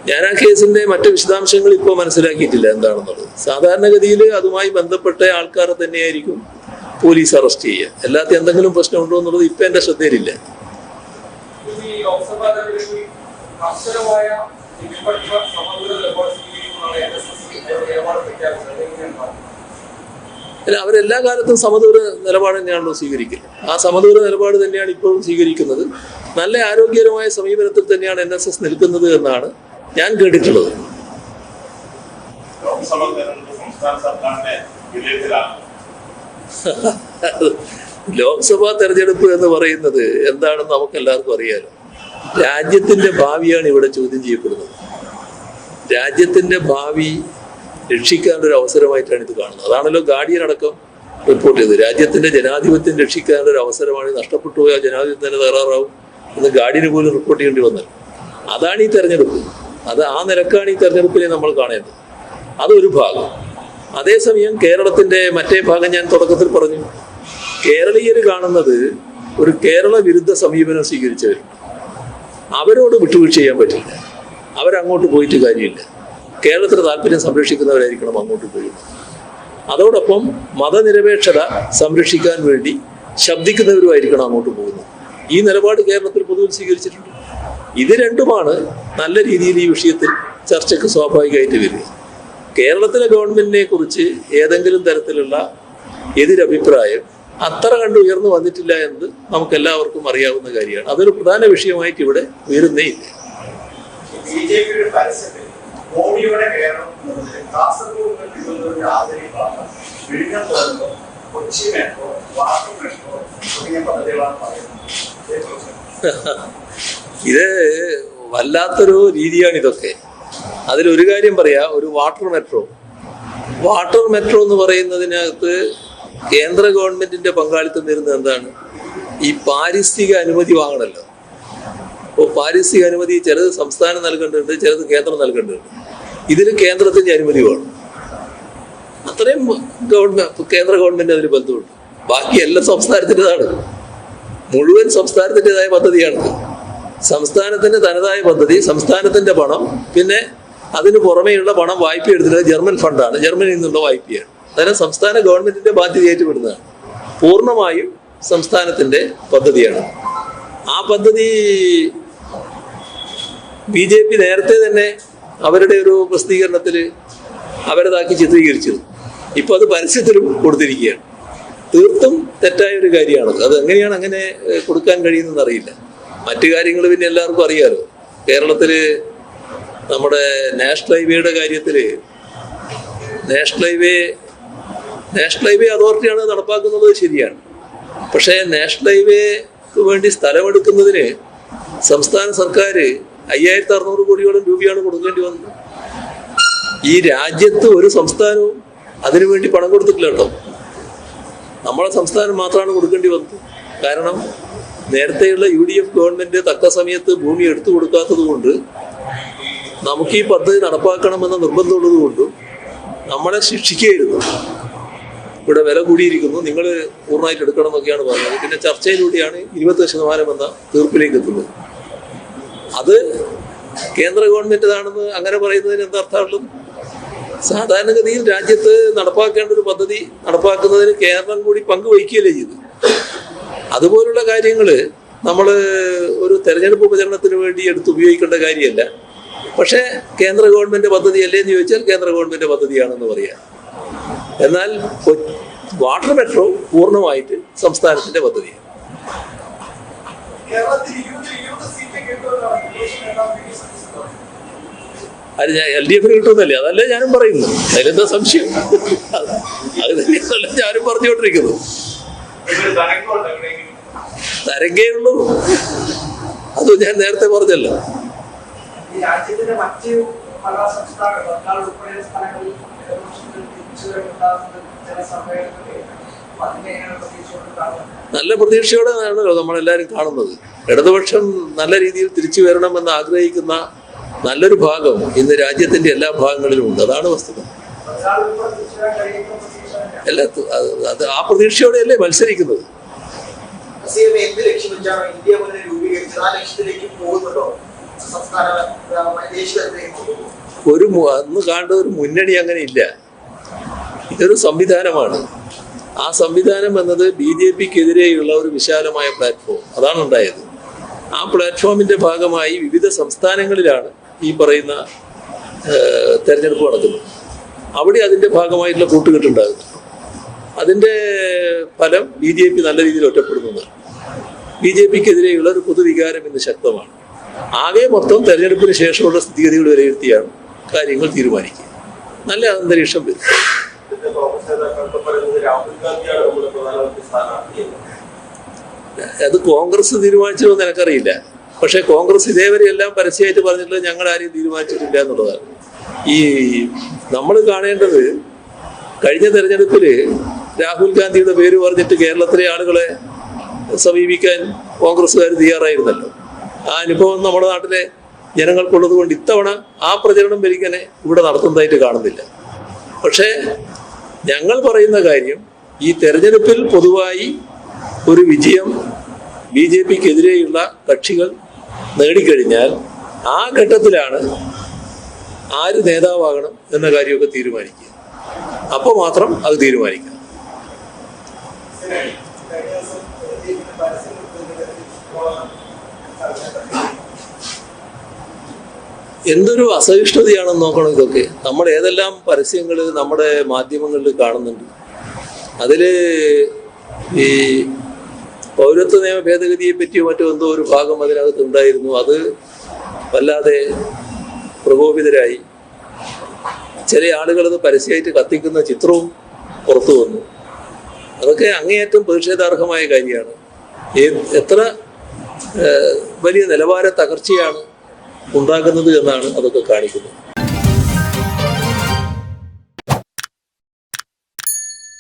ഞാൻ ആ കേസിന്റെ മറ്റു വിശദാംശങ്ങൾ ഇപ്പോൾ മനസ്സിലാക്കിയിട്ടില്ല എന്താണെന്നുള്ളത്. സാധാരണഗതിയിൽ അതുമായി ബന്ധപ്പെട്ട ആൾക്കാരെ തന്നെയായിരിക്കും പോലീസ് അറസ്റ്റ് ചെയ്യുക. അല്ലാത്ത എന്തെങ്കിലും പ്രശ്നമുണ്ടോ എന്നുള്ളത് ഇപ്പം എൻ്റെ ശ്രദ്ധയിലില്ല. അല്ല, അവരെല്ലാ കാലത്തും സമദൂര നിലപാട് തന്നെയാണല്ലോ സ്വീകരിക്കുന്നത്. ആ സമദൂര നിലപാട് തന്നെയാണ് ഇപ്പോഴും സ്വീകരിക്കുന്നത്. നല്ല ആരോഗ്യകരമായ സമീപനത്തിൽ തന്നെയാണ് NSS നിൽക്കുന്നത് എന്നാണ് ഞാൻ കേട്ടിട്ടുള്ളത്. ലോക്സഭാ തെരഞ്ഞെടുപ്പ് എന്ന് പറയുന്നത് എന്താണെന്ന് നമുക്ക് എല്ലാവർക്കും അറിയാലോ. രാജ്യത്തിന്റെ ഭാവിയാണ് ഇവിടെ ചോദ്യം ചെയ്യപ്പെടുന്നത്. രാജ്യത്തിന്റെ ഭാവി രക്ഷിക്കാനൊരു അവസരമായിട്ടാണ് ഇത് കാണുന്നത്. അതാണല്ലോ ഗാർഡിയൻ അടക്കം റിപ്പോർട്ട് ചെയ്തത്. രാജ്യത്തിന്റെ ജനാധിപത്യം രക്ഷിക്കാനൊരു അവസരമാണ്, നഷ്ടപ്പെട്ടു പോയാൽ ജനാധിപത്യം തന്നെ തകരാറാവും എന്ന് ഗാർഡിയന് പോലും റിപ്പോർട്ട് ചെയ്യേണ്ടി വന്നത്. അതാണ് ഈ തെരഞ്ഞെടുപ്പ്. അത് ആ നിലക്കാണ് ഈ തെരഞ്ഞെടുപ്പിനെ നമ്മൾ കാണേണ്ടത്. അതൊരു ഭാഗം. അതേസമയം കേരളത്തിന്റെ മറ്റേ ഭാഗം ഞാൻ തുടക്കത്തിൽ പറഞ്ഞു. കേരളീയർ കാണുന്നത് ഒരു കേരള വിരുദ്ധ സമീപനം സ്വീകരിച്ചവരുണ്ട്. അവരോട് വിട്ടുവീഴ്ച ചെയ്യാൻ പറ്റില്ല. അവരങ്ങോട്ട് പോയിട്ട് കാര്യമില്ല. കേരളത്തിന് താല്പര്യം സംരക്ഷിക്കുന്നവരായിരിക്കണം അങ്ങോട്ട് പോയിട്ട്. അതോടൊപ്പം മതനിരപേക്ഷത സംരക്ഷിക്കാൻ വേണ്ടി ശബ്ദിക്കുന്നവരുമായിരിക്കണം അങ്ങോട്ട് പോകുന്നത്. ഈ നിലപാട് കേരളത്തിൽ പൊതുവിൽ സ്വീകരിച്ചിട്ടുണ്ട്. ഇത് രണ്ടുമാണ് നല്ല രീതിയിൽ ഈ വിഷയത്തിൽ ചർച്ചയ്ക്ക് സ്വാഭാവികമായിട്ട് വരിക. കേരളത്തിലെ ഗവൺമെന്റിനെ കുറിച്ച് ഏതെങ്കിലും തരത്തിലുള്ള എതിരഭിപ്രായം അത്ര കണ്ട് ഉയർന്നു വന്നിട്ടില്ല എന്നത് നമുക്ക് എല്ലാവർക്കും അറിയാവുന്ന കാര്യമാണ്. അതൊരു പ്രധാന വിഷയമായിട്ട് ഇവിടെ ഉയരുന്നേ ഇല്ല. ബിജെപിയുടെ പരസ്യത്തിൽ മോഡിയുടെ കേരളം കാസർഗോഡ് ആദരിപ്പാണ്, വിഴിഞ്ഞം തുറന്നു, കൊച്ചി മെട്രോ, വാട്ടർ മെട്രോ തുടങ്ങിയ പദ്ധതികളാണ് പറയുന്നത്. ഇത് വല്ലാത്തൊരു രീതിയാണ് ഇതൊക്കെ. അതിലൊരു കാര്യം പറയാം, ഒരു വാട്ടർ മെട്രോ എന്ന് പറയുന്നതിനകത്ത് കേന്ദ്ര ഗവൺമെന്റിന്റെ പങ്കാളിത്തം വരുന്നത് എന്താണ്? ഈ പാരിസ്ഥിതിക അനുമതി വാങ്ങണമല്ലോ. അപ്പോൾ പാരിസ്ഥിതിക അനുമതി ചിലത് സംസ്ഥാനം നൽകേണ്ടതുണ്ട്, ചിലത് കേന്ദ്രം നൽകേണ്ടതുണ്ട്. ഇതിൽ കേന്ദ്രത്തിന്റെ അനുമതി വേണം. അത്രയും കേന്ദ്ര ഗവൺമെന്റ് അതിന് ബന്ധമുണ്ട്. ബാക്കി എല്ലാം സംസ്ഥാനത്തിൻ്റെതാണ്. മുഴുവൻ സംസ്ഥാനത്തിൻ്റെതായ പദ്ധതിയാണ്. സംസ്ഥാനത്തിന്റെ തനതായ പദ്ധതി, സംസ്ഥാനത്തിന്റെ പണം, പിന്നെ അതിന് പുറമേയുള്ള പണം വായ്പ എടുത്തിട്ട് ജർമ്മൻ ഫണ്ടാണ്, ജർമ്മനിയിൽ നിന്നുള്ള വായ്പയാണ്. അതായത് സംസ്ഥാന ഗവൺമെന്റിന്റെ ബാധ്യതയായിട്ട് വിടുന്നതാണ്. പൂർണ്ണമായും സംസ്ഥാനത്തിന്റെ പദ്ധതിയാണ്. ആ പദ്ധതി BJP നേരത്തെ തന്നെ അവരുടെ ഒരു പ്രസിദ്ധീകരണത്തിൽ അവരതാക്കി ചിത്രീകരിച്ചത്. ഇപ്പൊ അത് പരസ്യത്തിലും കൊടുത്തിരിക്കുകയാണ്. തീർത്തും തെറ്റായ ഒരു കാര്യമാണ്. അത് എങ്ങനെയാണ് അങ്ങനെ കൊടുക്കാൻ കഴിയുന്നതെന്ന് അറിയില്ല. മറ്റു കാര്യങ്ങൾ പിന്നെ എല്ലാവർക്കും അറിയാലോ. കേരളത്തില് നമ്മുടെ നാഷണൽ ഹൈവേയുടെ കാര്യത്തില് നാഷണൽ ഹൈവേ അതോറിറ്റിയാണ് നടപ്പാക്കുന്നത്, ശരിയാണ്. പക്ഷേ നാഷണൽ ഹൈവേക്ക് വേണ്ടി സ്ഥലമെടുക്കുന്നതിന് സംസ്ഥാന സർക്കാർ 5600 കോടിയോളം രൂപയാണ് കൊടുക്കേണ്ടി വന്നത്. ഈ രാജ്യത്ത് ഒരു സംസ്ഥാനവും അതിനുവേണ്ടി പണം കൊടുത്തിട്ടില്ല കേട്ടോ. നമ്മളെ സംസ്ഥാനം മാത്രമാണ് കൊടുക്കേണ്ടി വന്നത്. കാരണം നേരത്തെയുള്ള UDF ഗവൺമെന്റ് തക്ക സമയത്ത് ഭൂമി എടുത്തു കൊടുക്കാത്തത് കൊണ്ട്, നമുക്ക് ഈ പദ്ധതി നടപ്പാക്കണമെന്ന നിർബന്ധമുള്ളത് കൊണ്ടും നമ്മളെ ശിക്ഷിക്കുകയായിരുന്നു. ഇവിടെ വില കൂടിയിരിക്കുന്നു, നിങ്ങൾ പൂർണ്ണമായിട്ട് എടുക്കണം എന്നൊക്കെയാണ് പറഞ്ഞത്. പിന്നെ ചർച്ചയിലൂടെയാണ് 20% എന്ന തീർപ്പിലേക്ക് എത്തുന്നത്. അത് കേന്ദ്ര ഗവൺമെന്റിനാണെന്ന് അങ്ങനെ പറയുന്നതിന് എന്താ അർത്ഥമുള്ളത്? സാധാരണഗതിയിൽ രാജ്യത്ത് നടപ്പാക്കേണ്ട ഒരു പദ്ധതി നടപ്പാക്കുന്നതിന് കേരളം കൂടി പങ്കുവഹിക്കുകയല്ലേ ചെയ്തു. അതുപോലുള്ള കാര്യങ്ങൾ നമ്മൾ ഒരു തെരഞ്ഞെടുപ്പ് പ്രചരണത്തിന് വേണ്ടി എടുത്ത് ഉപയോഗിക്കേണ്ട കാര്യമല്ല. പക്ഷേ കേന്ദ്ര ഗവൺമെന്റ് പദ്ധതി അല്ലേ എന്ന് ചോദിച്ചാൽ കേന്ദ്ര ഗവൺമെന്റ് പദ്ധതിയാണെന്ന് പറയാം. എന്നാൽ വാട്ടർ മെട്രോ പൂർണ്ണമായിട്ട് സംസ്ഥാനത്തിന്റെ പദ്ധതിയാണ്. അത് ഞാൻ LDF കിട്ടുന്നല്ലേ, അതല്ലേ ഞാനും പറയുന്നു. അതിലെന്താ സംശയം? അത് തന്നെയല്ല ഞാനും പറഞ്ഞുകൊണ്ടിരിക്കുന്നു. തരംഗേ ഉള്ളൂ, അത് ഞാൻ നേരത്തെ പറഞ്ഞല്ലോ. രാജ്യത്തിന്റെ മറ്റ് പല സംസ്ഥാനങ്ങൾ ബംഗാൾ ഉൾപ്പെടെയുള്ള സ്ഥലങ്ങളിൽ നല്ല പ്രതീക്ഷയോടെയാണല്ലോ നമ്മളെല്ലാവരും കാണുന്നത്. ഇടതുപക്ഷം നല്ല രീതിയിൽ തിരിച്ചു വരണമെന്ന് ആഗ്രഹിക്കുന്ന നല്ലൊരു ഭാഗം ഇന്ന് രാജ്യത്തിന്റെ എല്ലാ ഭാഗങ്ങളിലും ഉണ്ട്. അതാണ് വസ്തുത. അത് ആ പ്രതീക്ഷയോടെയല്ലേ മത്സരിക്കുന്നത്. എന്ത് ലക്ഷ്യം വെച്ചാണ് ഇന്ത്യ മുന്നണി രൂപീകരിച്ചത്? ആ ലക്ഷ്യത്തിലേക്ക് പോകുന്നുണ്ടോ? അന്ന് കാണുന്ന ഒരു മുന്നണി അങ്ങനെ ഇല്ല. ഇതൊരു സംവിധാനമാണ്. ആ സംവിധാനം എന്നത് BJPക്കെതിരെയുള്ള ഒരു വിശാലമായ പ്ലാറ്റ്ഫോം, അതാണ് ഉണ്ടായത്. ആ പ്ലാറ്റ്ഫോമിന്റെ ഭാഗമായി വിവിധ സംസ്ഥാനങ്ങളിലാണ് ഈ പറയുന്ന തെരഞ്ഞെടുപ്പ് നടക്കുന്നത്. അവിടെ അതിന്റെ ഭാഗമായിട്ടുള്ള കൂട്ടുകെട്ടുണ്ടാകുന്നു. അതിന്റെ ഫലം BJP നല്ല രീതിയിൽ ഒറ്റപ്പെടുന്നതാണ്. BJPക്കെതിരെയുള്ള ഒരു പൊതുവികാരം ഇന്ന് ശക്തമാണ്. ആകെ മൊത്തം തെരഞ്ഞെടുപ്പിന് ശേഷമുള്ള സ്ഥിതിഗതികൾ വിലയിരുത്തിയാണ് കാര്യങ്ങൾ തീരുമാനിക്കുക. നല്ല അന്തരീക്ഷം വരും. അത് കോൺഗ്രസ് തീരുമാനിച്ചോ എന്ന് എനിക്കറിയില്ല. പക്ഷെ കോൺഗ്രസ് ഇതേവരെ എല്ലാം പരസ്യമായിട്ട് പറഞ്ഞിട്ടുള്ളത് ഞങ്ങൾ ആരെയും തീരുമാനിച്ചിട്ടില്ല എന്നുള്ളതാണ്. ഈ നമ്മൾ കാണേണ്ടത്, കഴിഞ്ഞ തെരഞ്ഞെടുപ്പില് രാഹുൽ ഗാന്ധിയുടെ പേര് പറഞ്ഞിട്ട് കേരളത്തിലെ ആളുകളെ സമീപിക്കാൻ കോൺഗ്രസ്സുകാർ തയ്യാറായിരുന്നല്ലോ. ആ അനുഭവം നമ്മുടെ നാട്ടിലെ ജനങ്ങൾക്കുള്ളത് കൊണ്ട് ഇത്തവണ ആ പ്രചരണം വരികനെ ഇവിടെ നടത്തുന്നതായിട്ട് കാണുന്നില്ല. പക്ഷേ ഞങ്ങൾ പറയുന്ന കാര്യം, ഈ തെരഞ്ഞെടുപ്പിൽ പൊതുവായി ഒരു വിജയം BJPക്കെതിരെയുള്ള കക്ഷികൾ നേടിക്കഴിഞ്ഞാൽ ആ ഘട്ടത്തിലാണ് ആര് നേതാവാകണം എന്ന കാര്യമൊക്കെ തീരുമാനിക്കുക. അപ്പോൾ മാത്രം അത് തീരുമാനിക്കുക. എന്തൊരു അസഹിഷ്ണുതയാണെന്ന് നോക്കണം ഇതൊക്കെ. നമ്മൾ ഏതെല്ലാം പരസ്യങ്ങൾ നമ്മുടെ മാധ്യമങ്ങളിൽ കാണുന്നുണ്ട്. അതിൽ ഈ പൗരത്വ നിയമ ഭേദഗതിയെ പറ്റിയോ മറ്റോ എന്തോ ഒരു ഭാഗം അതിനകത്ത് ഉണ്ടായിരുന്നു. അത് വല്ലാതെ പ്രകോപിതരായി ചില ആളുകളത് പരസ്യമായിട്ട് കത്തിക്കുന്ന ചിത്രവും പുറത്തു വന്നു. അതൊക്കെ അങ്ങേയറ്റം പ്രതിഷേധാർഹമായ കാര്യമാണ്. എത്ര വലിയ നിലവാര തകർച്ചയാണ് ഉണ്ടാകുന്നത് എന്നാണ് അതൊക്കെ കാണിക്കുന്നത്.